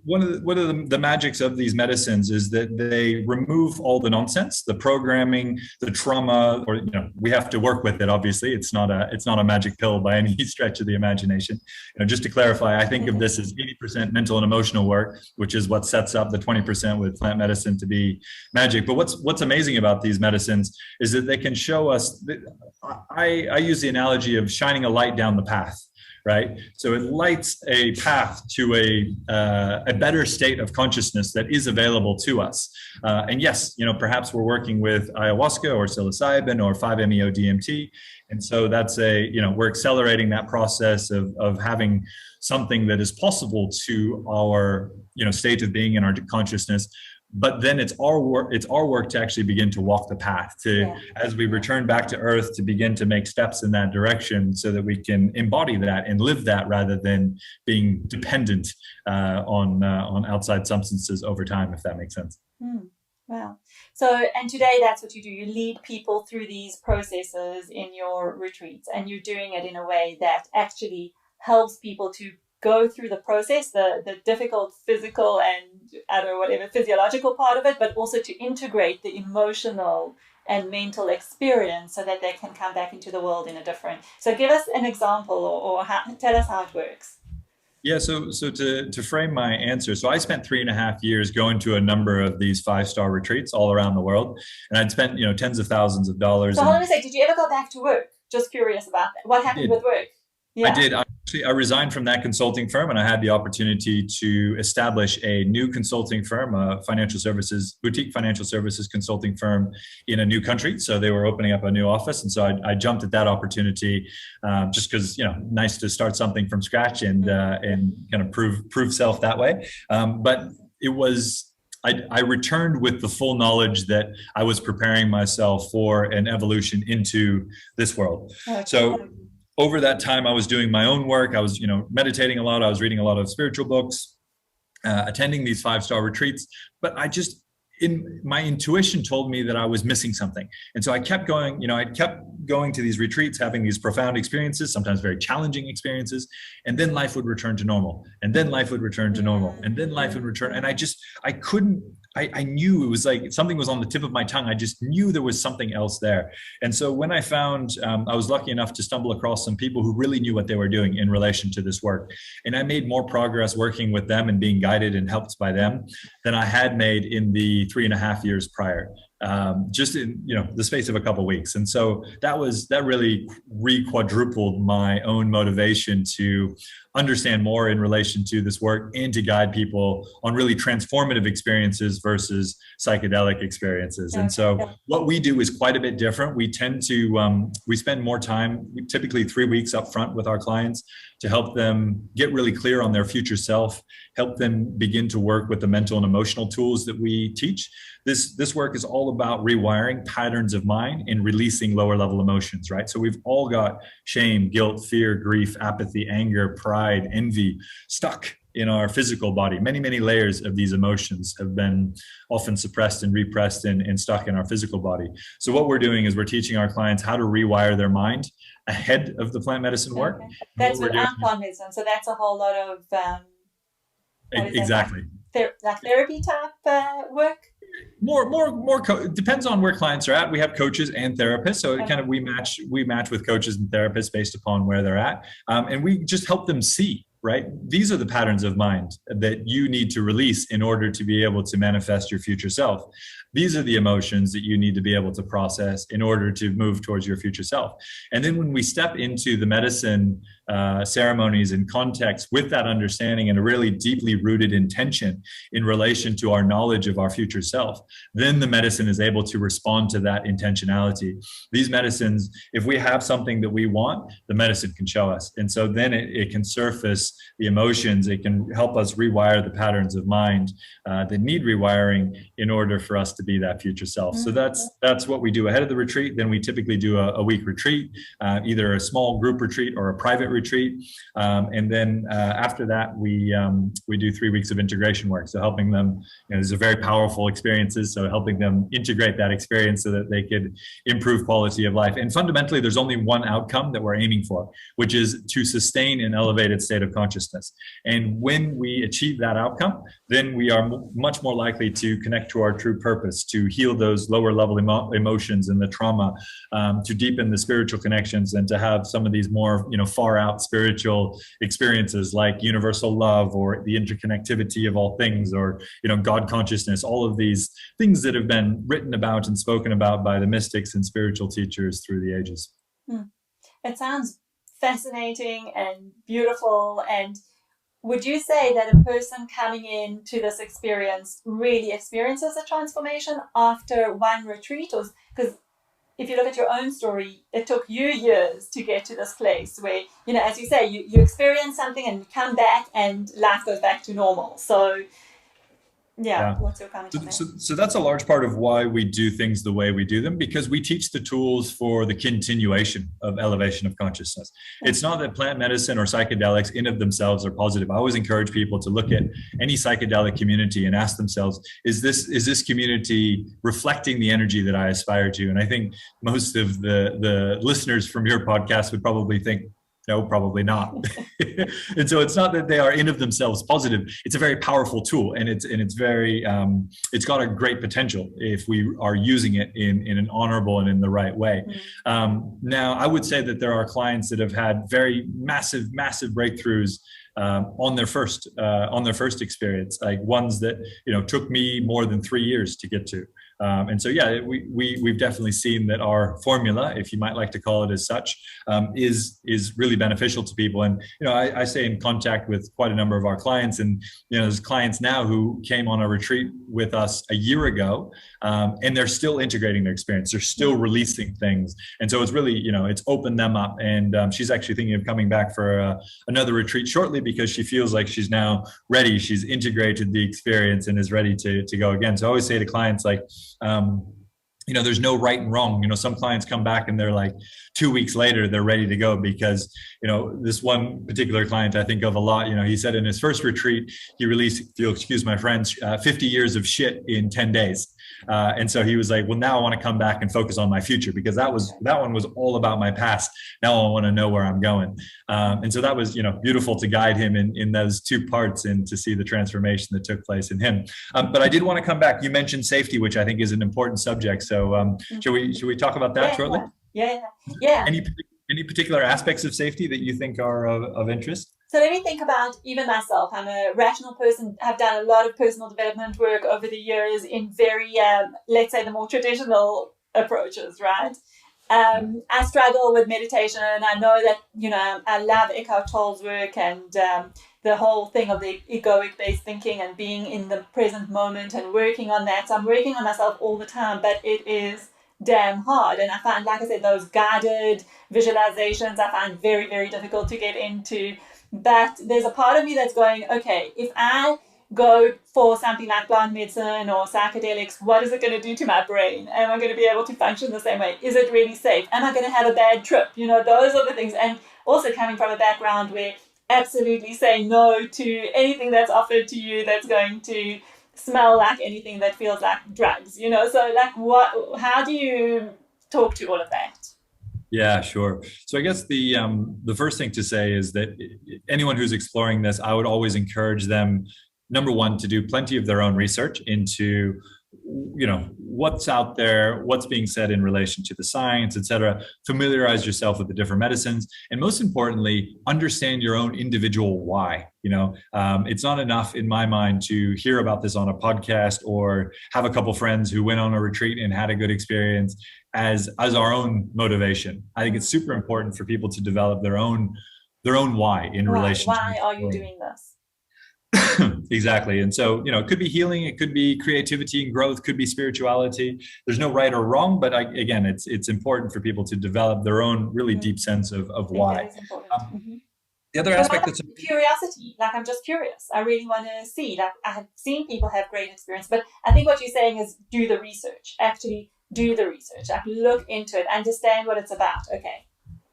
one of the magics of these medicines is that they remove all the nonsense, the programming, the trauma, or we have to work with it. Obviously, it's not a magic pill by any stretch of the imagination. Just to clarify, I think of this as 80% mental and emotional work, which is what sets up the 20% with plant medicine to be magic. But what's amazing about these medicines is that they can show us. I use the analogy of shining a light down the path. Right, so it lights a path to a better state of consciousness that is available to us. And yes, perhaps we're working with ayahuasca or psilocybin or 5-MeO-DMT, and so that's we're accelerating that process of having something that is possible to our state of being in our consciousness. But then it's our work to actually begin to walk the path as we return back to earth, to begin to make steps in that direction so that we can embody that and live that, rather than being dependent on outside substances over time, if that makes sense.
Wow. So, and today that's what you do. You lead people through these processes in your retreats, and you're doing it in a way that actually helps people to go through the process, the difficult physical and whatever physiological part of it, but also to integrate the emotional and mental experience so that they can come back into the world in a different. So give us an example or tell us how it works.
Yeah, so to frame my answer, so I spent 3.5 years going to a number of these 5-star retreats all around the world, and I'd spent tens of thousands of dollars.
So hold on a sec, did you ever go back to work? Just curious about that. What happened with work? Yeah.
I did. I resigned from that consulting firm, and I had the opportunity to establish a new consulting firm, a boutique financial services consulting firm in a new country. So they were opening up a new office, and so I jumped at that opportunity just because nice to start something from scratch and kind of prove self that way. But it was. I returned with the full knowledge that I was preparing myself for an evolution into this world. Okay. So over that time, I was doing my own work. I was, meditating a lot. I was reading a lot of spiritual books, attending these 5-star retreats. But my intuition told me that I was missing something. And so I kept going, I kept going to these retreats, having these profound experiences, sometimes very challenging experiences. And then life would return to normal. And then life would return to normal. And then life would return. And I knew it was like something was on the tip of my tongue. I just knew there was something else there. And so when I found, I was lucky enough to stumble across some people who really knew what they were doing in relation to this work. And I made more progress working with them and being guided and helped by them than I had made in the 3.5 years prior. just in the space of a couple of weeks. And so that really re-quadrupled my own motivation to understand more in relation to this work and to guide people on really transformative experiences versus psychedelic experiences. And so what we do is quite a bit different. We tend to, we spend more time, typically 3 weeks up front with our clients, to help them get really clear on their future self, help them begin to work with the mental and emotional tools that we teach. This work is all about rewiring patterns of mind and releasing lower level emotions, right? So we've all got shame, guilt, fear, grief, apathy, anger, pride, envy stuck in our physical body. Many, many layers of these emotions have been often suppressed and repressed and stuck in our physical body. So what we're doing is we're teaching our clients how to rewire their mind ahead of the plant medicine work.
That's with plant medicine. So that's a whole lot of
exactly
like therapy type work.
Depends on where clients are at. We have coaches and therapists, so it kind of we match with coaches and therapists based upon where they're at, and we just help them see, right? These are the patterns of mind that you need to release in order to be able to manifest your future self. These are the emotions that you need to be able to process in order to move towards your future self. And then when we step into the medicine ceremonies and context with that understanding and a really deeply rooted intention in relation to our knowledge of our future self, then the medicine is able to respond to that intentionality. These medicines, if we have something that we want, the medicine can show us. And so then it can surface the emotions. It can help us rewire the patterns of mind that need rewiring in order for us to be that future self. So that's what we do ahead of the retreat. Then we typically do a week retreat, either a small group retreat or a private retreat. And then after that, we do 3 weeks of integration work. So helping them, these are very powerful experiences. So helping them integrate that experience so that they could improve quality of life. And fundamentally, there's only one outcome that we're aiming for, which is to sustain an elevated state of consciousness. And when we achieve that outcome, then we are much more likely to connect to our true purpose, to heal those lower level emotions and the trauma, to deepen the spiritual connections, and to have some of these more, far out spiritual experiences like universal love or the interconnectivity of all things, or, God consciousness, all of these things that have been written about and spoken about by the mystics and spiritual teachers through the ages.
It sounds fascinating and beautiful. And would you say that a person coming into this experience really experiences a transformation after one retreat? Or because if you look at your own story, it took you years to get to this place where, as you say, you experience something and you come back and life goes back to normal. So what's your comment on that?
So that's a large part of why we do things the way we do them, because we teach the tools for the continuation of elevation of consciousness. It's not that plant medicine or psychedelics in of themselves are positive. I always encourage people to look at any psychedelic community and ask themselves, is this community reflecting the energy that I aspire to? And I think most of the listeners from your podcast would probably think, no, probably not. And so it's not that they are in of themselves positive. It's a very powerful tool, and it's very it's got a great potential if we are using it in an honorable and in the right way. Now, I would say that there are clients that have had very massive breakthroughs on their first experience, like ones that took me more than 3 years to get to. And so, we've definitely seen that our formula, if you might like to call it as such, is really beneficial to people. And, I stay in contact with quite a number of our clients, and, there's clients now who came on a retreat with us a year ago, and they're still integrating their experience. They're still releasing things. And so it's really, it's opened them up. And she's actually thinking of coming back for another retreat shortly, because she feels like she's now ready. She's integrated the experience and is ready to go again. So I always say to clients, like, there's no right and wrong. Some clients come back and they're like 2 weeks later, they're ready to go because, this one particular client I think of a lot, he said in his first retreat, he released, if you'll excuse my French, 50 years of shit in 10 days. And so he was like, well, now I want to come back and focus on my future, because that one was all about my past. Now I want to know where I'm going. And so that was, beautiful to guide him in those two parts and to see the transformation that took place in him. But I did want to come back. You mentioned safety, which I think is an important subject. So should we talk about that shortly?
Yeah.
Any particular aspects of safety that you think are of interest?
So let me think about even myself. I'm a rational person. I've done a lot of personal development work over the years in very, let's say, the more traditional approaches, right? I struggle with meditation. I know that, I love Eckhart Tolle's work and the whole thing of the egoic-based thinking and being in the present moment and working on that. So I'm working on myself all the time, but it is damn hard. And I find, like I said, those guided visualizations I find very, very difficult to get into. But there's a part of me that's going, okay, if I go for something like plant medicine or psychedelics, what is it going to do to my brain? Am I going to be able to function the same way? Is it really safe? Am I going to have a bad trip? Those are the things. And also coming from a background where absolutely say no to anything that's offered to you that's going to smell like anything that feels like drugs, so like how do you talk to all of that?
Yeah, sure. So I guess the first thing to say is that anyone who's exploring this, I would always encourage them, number one, to do plenty of their own research into what's out there, what's being said in relation to the science, etc. Familiarize yourself with the different medicines, and most importantly, understand your own individual why. It's not enough in my mind to hear about this on a podcast or have a couple friends who went on a retreat and had a good experience as our own motivation. I think it's super important for people to develop their own why in relation.
Why are you doing this?
Exactly. And so, it could be healing, it could be creativity and growth, could be spirituality. There's no right or wrong, but again, it's important for people to develop their own really deep sense of why. The other aspect that's
curiosity. Like, I'm just curious. I really want to see. Like, I have seen people have great experience, but I think what you're saying is do the research. Actually do the research. Like, look into it, understand what it's about. Okay.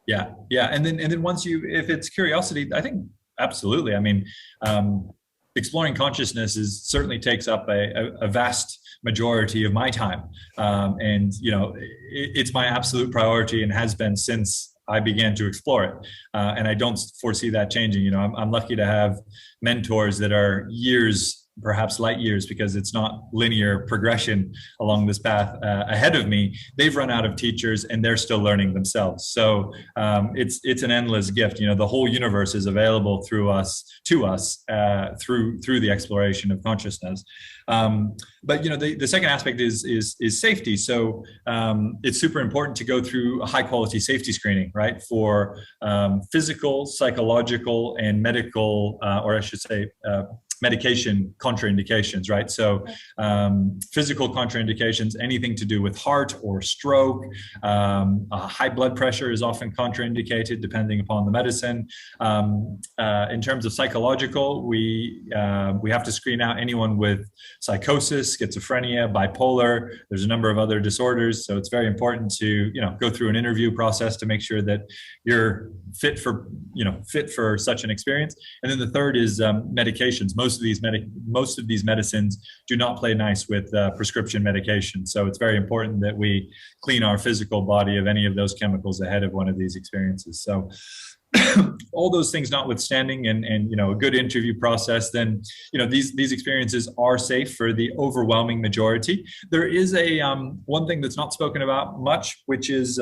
Yeah. And then once if it's curiosity, I think absolutely. I mean, exploring consciousness certainly takes up a vast majority of my time. And, it's my absolute priority and has been since I began to explore it. And I don't foresee that changing. I'm lucky to have mentors that are years, perhaps light years, because it's not linear progression along this path ahead of me. They've run out of teachers and they're still learning themselves. So it's an endless gift. The whole universe is available to us through the exploration of consciousness. But the second aspect is safety. So it's super important to go through a high quality safety screening, right, for physical, psychological, and medical, or I should say, medication contraindications, right? So physical contraindications, anything to do with heart or stroke, high blood pressure is often contraindicated depending upon the medicine. In terms of psychological, we have to screen out anyone with psychosis, schizophrenia, bipolar. There's a number of other disorders. So it's very important to, go through an interview process to make sure that you're fit for such an experience. And then the third is medications. Most of these medicines do not play nice with prescription medication. So it's very important that we clean our physical body of any of those chemicals ahead of one of these experiences. So all those things notwithstanding, and a good interview process, then these experiences are safe for the overwhelming majority. There is a one thing that's not spoken about much, which is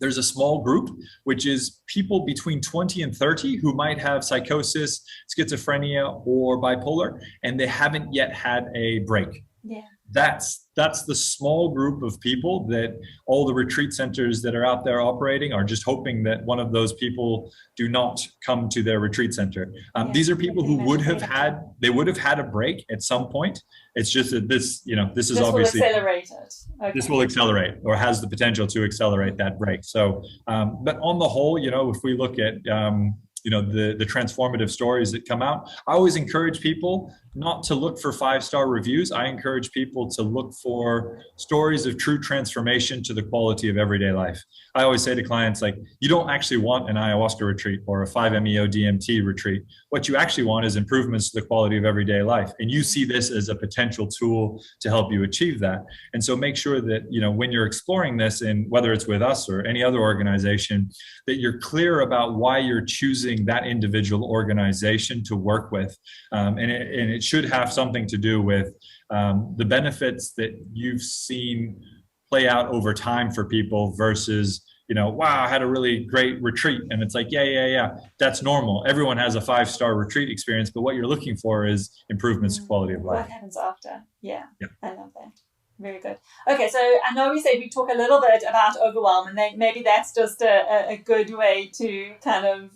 there's a small group, which is people between 20 and 30 who might have psychosis, schizophrenia, or bipolar, and they haven't yet had a break.
Yeah.
That's the small group of people that all the retreat centers that are out there operating are just hoping that one of those people do not come to their retreat center. These are people who would have had a break at some point. It's just that this is obviously
will accelerate it. Okay.
This will accelerate, or has the potential to accelerate that break. So, but on the whole, if we look at the transformative stories that come out, I always encourage people not to look for 5-star reviews. I encourage people to look for stories of true transformation to the quality of everyday life. I always say to clients, like, you don't actually want an ayahuasca retreat or a 5-MeO DMT retreat. What you actually want is improvements to the quality of everyday life. And you see this as a potential tool to help you achieve that. And so make sure that, when you're exploring this, and whether it's with us or any other organization, that you're clear about why you're choosing that individual organization to work with. And it should have something to do with the benefits that you've seen play out over time for people versus wow, I had a really great retreat. And it's like, yeah, that's normal. Everyone has a 5-star retreat experience, but what you're looking for is improvements to quality of life.
What happens after? Yeah,
Yeah.
I love that. Very good. Okay, so I know we said we talk a little bit about overwhelm, and then maybe that's just a good way to kind of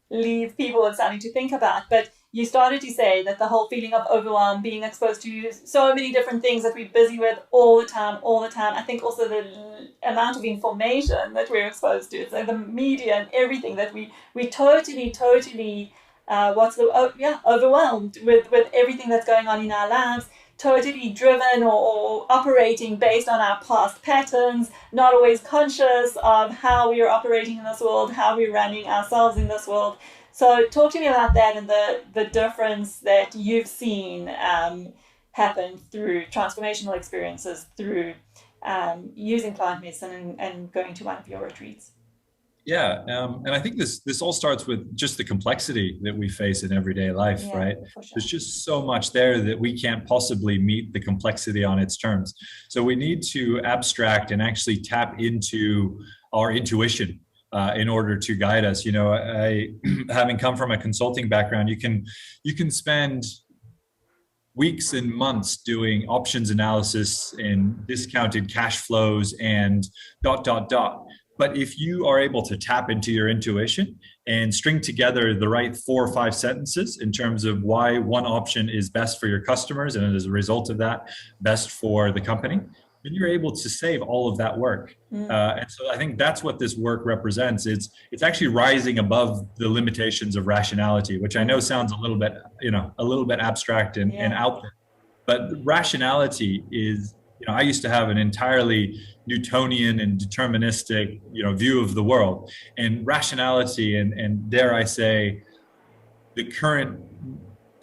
leave people with something to think about. But you started to say that the whole feeling of overwhelm, being exposed to so many different things that we're busy with all the time. I think also the amount of information that we're exposed to, so the media and everything that we totally overwhelmed with everything that's going on in our lives, totally driven or operating based on our past patterns, not always conscious of how we are operating in this world, how we're running ourselves in this world. So talk to me about that and the difference that you've seen happen through transformational experiences, through using plant medicine and going to one of your retreats.
Yeah, and I think this all starts with just the complexity that we face in everyday life, right?
For sure.
There's just so much there that we can't possibly meet the complexity on its terms. So we need to abstract and actually tap into our intuition in order to guide us. I having come from a consulting background, you can spend weeks and months doing options analysis and discounted cash flows and ... But if you are able to tap into your intuition and string together the right 4 or 5 sentences in terms of why one option is best for your customers, and as a result of that, best for the company, then you're able to save all of that work. And so I think that's what this work represents. It's actually rising above the limitations of rationality, which I know sounds a little bit abstract and out there. But rationality is, I used to have an entirely Newtonian and deterministic, view of the world, and rationality and dare I say, the current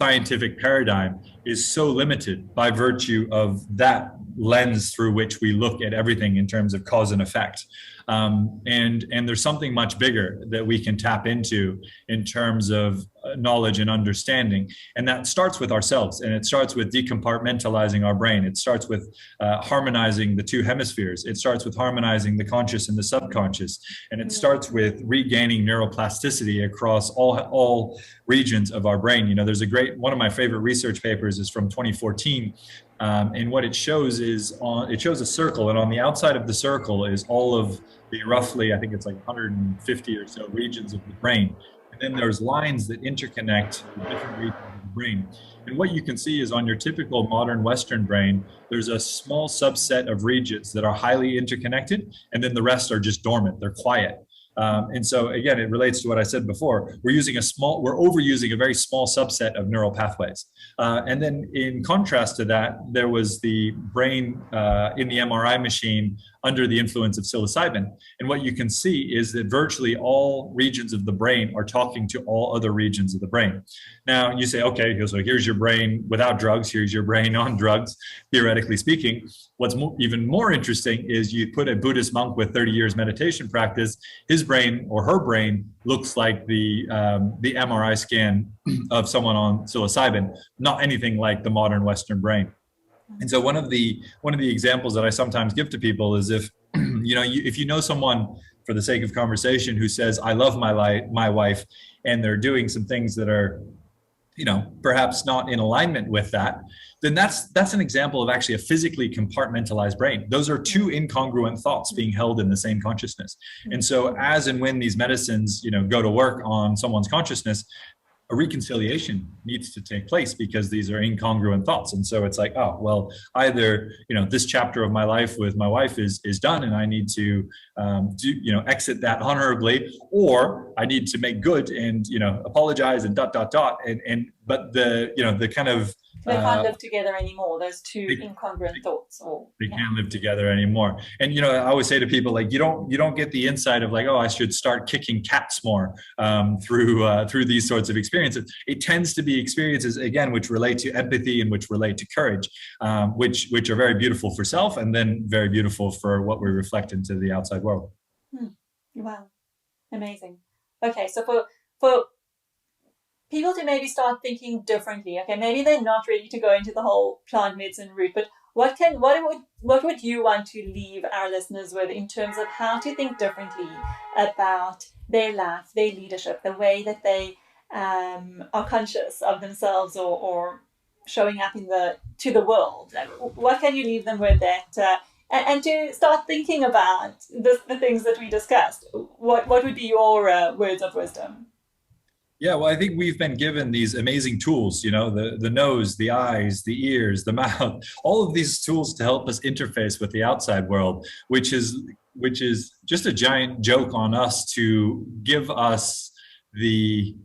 scientific paradigm is so limited by virtue of that lens through which we look at everything in terms of cause and effect. And there's something much bigger that we can tap into in terms of knowledge and understanding. And that starts with ourselves, and it starts with decompartmentalizing our brain. It starts with harmonizing the 2 hemispheres. It starts with harmonizing the conscious and the subconscious. And it starts with regaining neuroplasticity across all regions of our brain. There's one of my favorite research papers is from 2014. And what it shows is it shows a circle, and on the outside of the circle is all of the roughly, I think it's like 150 or so regions of the brain. And then there's lines that interconnect the different regions of the brain. And what you can see is on your typical modern Western brain, there's a small subset of regions that are highly interconnected, and then the rest are just dormant, they're quiet. And so again, it relates to what I said before. We're overusing a very small subset of neural pathways. And then in contrast to that, there was the brain in the MRI machine under the influence of psilocybin. And what you can see is that virtually all regions of the brain are talking to all other regions of the brain. Now you say, okay, so here's your brain without drugs, here's your brain on drugs, theoretically speaking. What's even more interesting is you put a Buddhist monk with 30 years meditation practice, his brain or her brain looks like the MRI scan of someone on psilocybin, not anything like the modern Western brain. And so one of the examples that I sometimes give to people is if if you know someone, for the sake of conversation, who says, I love my wife, and they're doing some things that are perhaps not in alignment with that, then that's an example of actually a physically compartmentalized brain. Those are 2 incongruent thoughts being held in the same consciousness. And so as and when these medicines, go to work on someone's consciousness, a reconciliation needs to take place because these are incongruent thoughts. And so it's like, oh, well, either, this chapter of my life with my wife is done and I need to, exit that honorably, or I need to make good and, apologize and ... But the kind of,
they can't live together anymore. Those 2 incongruent thoughts.
They can't live together anymore. And I always say to people, like, you don't get the insight of like, oh, I should start kicking cats more through these sorts of experiences. It tends to be experiences, again, which relate to empathy and which relate to courage, which are very beautiful for self and then very beautiful for what we reflect into the outside world.
Wow, amazing. Okay, so for people to maybe start thinking differently, okay, maybe they're not ready to go into the whole plant medicine route, but what would you want to leave our listeners with in terms of how to think differently about their life, their leadership, the way that they are conscious of themselves or showing up to the world? Like, what can you leave them with that? And to start thinking about the things that we discussed. What would be your words of wisdom?
Yeah, well, I think we've been given these amazing tools, the nose, the eyes, the ears, the mouth, all of these tools to help us interface with the outside world, which is just a giant joke on us to give us the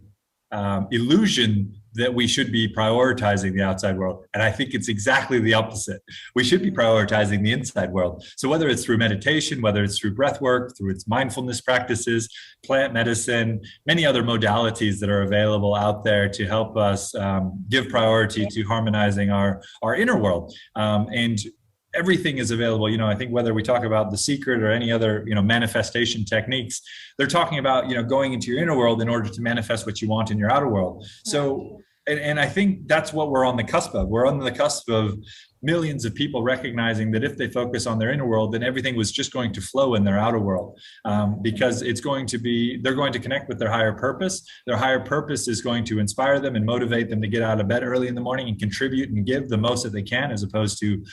illusion that we should be prioritizing the outside world. And I think it's exactly the opposite. We should be prioritizing the inside world. So whether it's through meditation, whether it's through breath work, through its mindfulness practices, plant medicine, many other modalities that are available out there to help us give priority to harmonizing our inner world. And everything is available. I think whether we talk about The Secret or any other, manifestation techniques, they're talking about, going into your inner world in order to manifest what you want in your outer world. So, and I think that's what we're on the cusp of. We're on the cusp of millions of people recognizing that if they focus on their inner world, then everything was just going to flow in their outer world, because they're going to connect with their higher purpose. Their higher purpose is going to inspire them and motivate them to get out of bed early in the morning and contribute and give the most that they can, as opposed to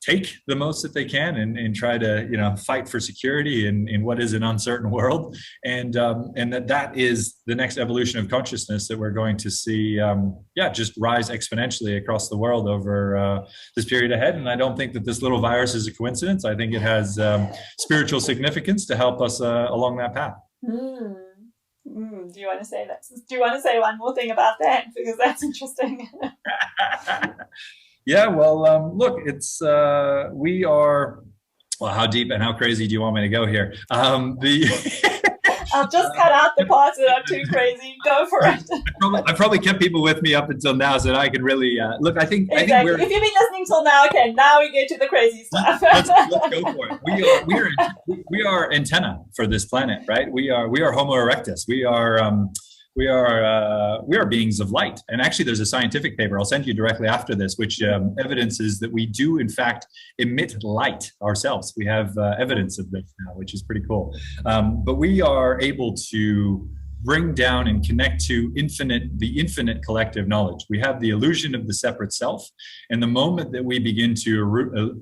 take the most that they can and try to fight for security in what is an uncertain world, and that is the next evolution of consciousness that we're going to see just rise exponentially across the world over this period ahead. And I don't think that this little virus is a coincidence. I think it has spiritual significance to help us along that path.
Do you want to say that? Do you want to say one more thing about that, because that's interesting?
Yeah, well, look, it's we are. Well, how deep and how crazy do you want me to go here?
I'll just cut out the parts that are too crazy. Go for it.
I probably kept people with me up until now, so that I could really look. I think
if you've been listening till now, okay, now we get to the crazy stuff.
Let's go for it. We are antenna for this planet, right? We are Homo erectus. We are beings of light. And actually, there's a scientific paper I'll send you directly after this, which evidences that we do, in fact, emit light ourselves. We have evidence of this now, which is pretty cool. But we are able to bring down and connect to the infinite collective knowledge. We have the illusion of the separate self. And the moment that we begin to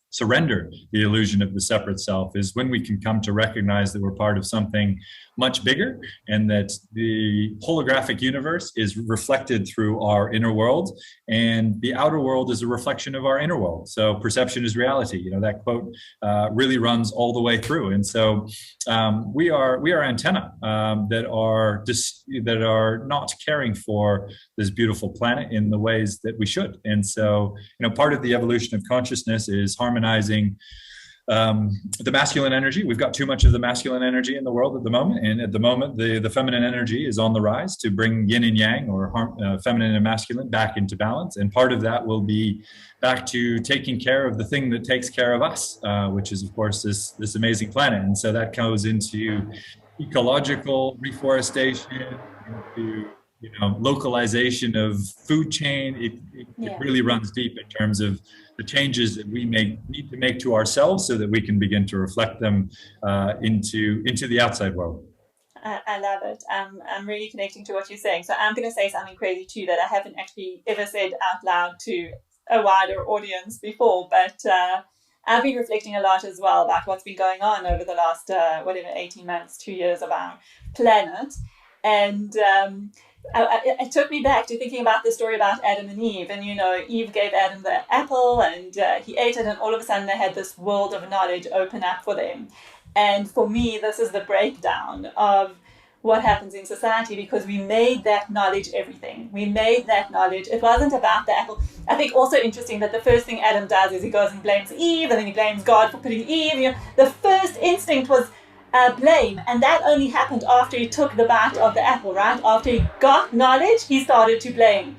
surrender the illusion of the separate self is when we can come to recognize that we're part of something much bigger, and that the holographic universe is reflected through our inner world, and the outer world is a reflection of our inner world. So perception is reality. That quote really runs all the way through. And so we are antenna that are not caring for this beautiful planet in the ways that we should. And so part of the evolution of consciousness is harmonizing the masculine energy. We've got too much of the masculine energy in the world at the moment, and at the moment the feminine energy is on the rise to bring yin and yang, or feminine and masculine, back into balance. And part of that will be back to taking care of the thing that takes care of us, which is, of course, this amazing planet. And so that goes into ecological reforestation, into localization of food chain. It really runs deep in terms of the changes that we need to make to ourselves so that we can begin to reflect them into the outside world.
I love it. I'm really connecting to what you're saying. So I'm going to say something crazy too that I haven't actually ever said out loud to a wider audience before, but I've been reflecting a lot as well about what's been going on over the last 18 months, 2 years of our planet. And it took me back to thinking about the story about Adam and Eve. And, Eve gave Adam the apple, and he ate it, and all of a sudden they had this world of knowledge open up for them. And for me, this is the breakdown of what happens in society, because we made that knowledge everything. We made that knowledge. It wasn't about the apple. I think also interesting that the first thing Adam does is he goes and blames Eve, and then he blames God for putting Eve. The first instinct was blame, and that only happened after he took the bite of the apple, right? After he got knowledge, he started to blame.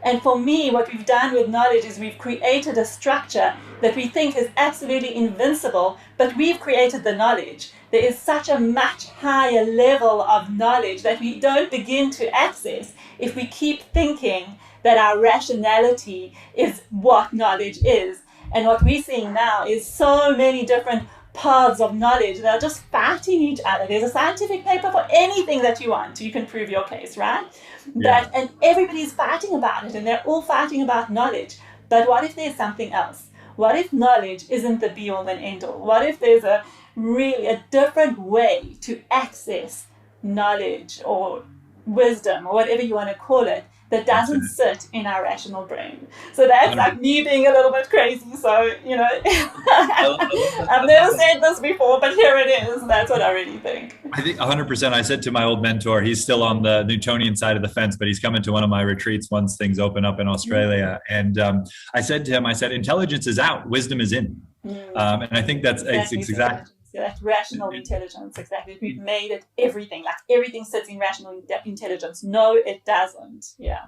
And for me, what we've done with knowledge is we've created a structure that we think is absolutely invincible, but we've created the knowledge. There is such a much higher level of knowledge that we don't begin to access if we keep thinking that our rationality is what knowledge is. And what we're seeing now is so many different paths of knowledge that are just fighting each other. There's a scientific paper for anything that you want. You can prove your case, right?
Yeah.
And everybody's fighting about it, and they're all fighting about knowledge. But what if there's something else? What if knowledge isn't the be-all and end-all? What if there's a different way to access knowledge or wisdom or whatever you want to call it that doesn't sit in our rational brain? So that's like me being a little bit crazy. So, I've never said this before, but here it is. That's what I really think.
I think 100%. I said to my old mentor, he's still on the Newtonian side of the fence, but he's coming to one of my retreats once things open up in Australia. And I said to him, intelligence is out, wisdom is in. And I think that's exactly.
That rational intelligence, exactly. We've made it everything. Like everything sits in rational intelligence. No, it doesn't. Yeah.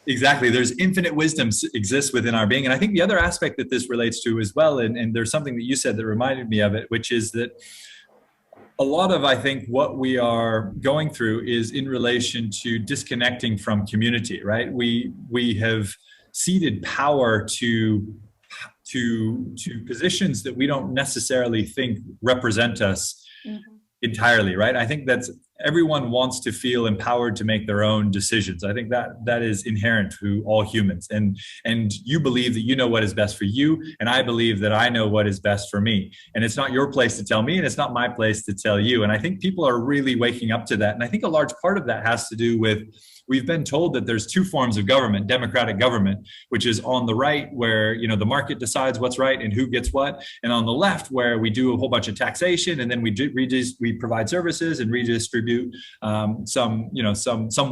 Exactly. There's infinite wisdom exists within our being. And I think the other aspect that this relates to as well, and there's something that you said that reminded me of it, which is that a lot of, I think, what we are going through is in relation to disconnecting from community, right? We have ceded power to positions that we don't necessarily think represent us entirely, right? I think that's everyone wants to feel empowered to make their own decisions. I think that is inherent to all humans. And you believe that you know what is best for you, and I believe that I know what is best for me. And it's not your place to tell me, and it's not my place to tell you. And I think people are really waking up to that. And I think a large part of that has to do with, we've been told that there's two forms of government: democratic government, which is on the right, where the market decides what's right and who gets what, and on the left, where we do a whole bunch of taxation, and then we provide services and redistribute some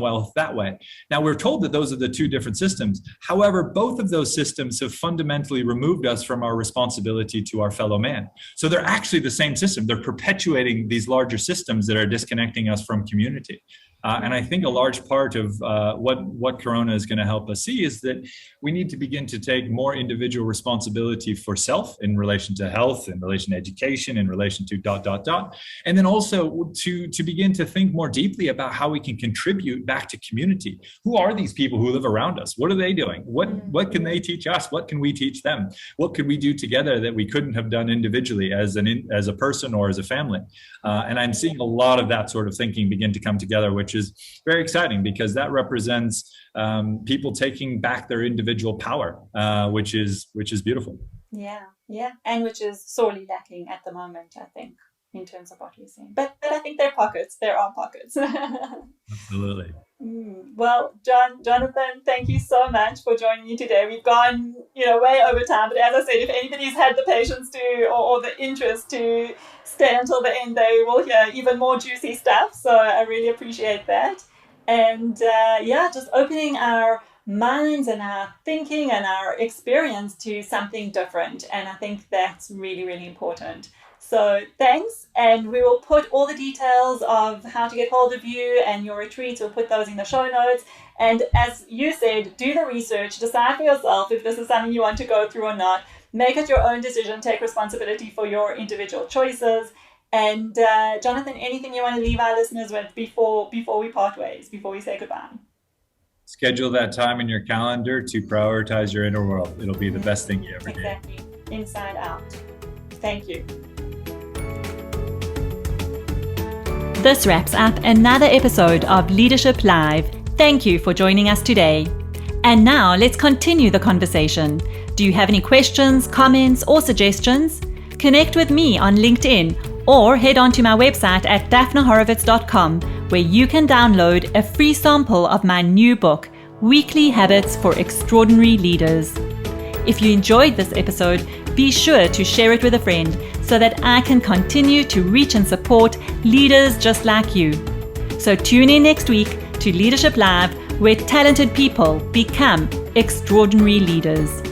wealth that way. Now, we're told that those are the two different systems. However, both of those systems have fundamentally removed us from our responsibility to our fellow man. So they're actually the same system. They're perpetuating these larger systems that are disconnecting us from community. And I think a large part of what Corona is going to help us see is that we need to begin to take more individual responsibility for self in relation to health, in relation to education, in relation to ... And then also to begin to think more deeply about how we can contribute back to community. Who are these people who live around us? What are they doing? What can they teach us? What can we teach them? What could we do together that we couldn't have done individually as a person or as a family? And I'm seeing a lot of that sort of thinking begin to come together, which is very exciting, because that represents people taking back their individual power, which is beautiful.
Yeah, and which is sorely lacking at the moment, I think, in terms of what we're seeing. But I think there are pockets.
Absolutely.
Well, Jonathan, thank you so much for joining me today. We've gone, way over time. But as I said, if anybody's had the patience to or the interest to stay until the end, they will hear even more juicy stuff. So I really appreciate that. And just opening our minds and our thinking and our experience to something different. And I think that's really, really important. So thanks, and we will put all the details of how to get hold of you and your retreats. We'll put those in the show notes. And as you said, do the research, decide for yourself if this is something you want to go through or not. Make it your own decision, take responsibility for your individual choices. And Jonathan, anything you want to leave our listeners with before we part ways, before we say goodbye?
Schedule that time in your calendar to prioritize your inner world. It'll be the best thing you ever did.
Exactly. Inside out. Thank you.
This wraps up another episode of Leadership Live. Thank you for joining us today. And now let's continue the conversation. Do you have any questions, comments, or suggestions? Connect with me on LinkedIn or head on to my website at daphnahorovitz.com, where you can download a free sample of my new book, Weekly Habits for Extraordinary Leaders. If you enjoyed this episode, be sure to share it with a friend so that I can continue to reach and support leaders just like you. So tune in next week to Leadership Live, where talented people become extraordinary leaders.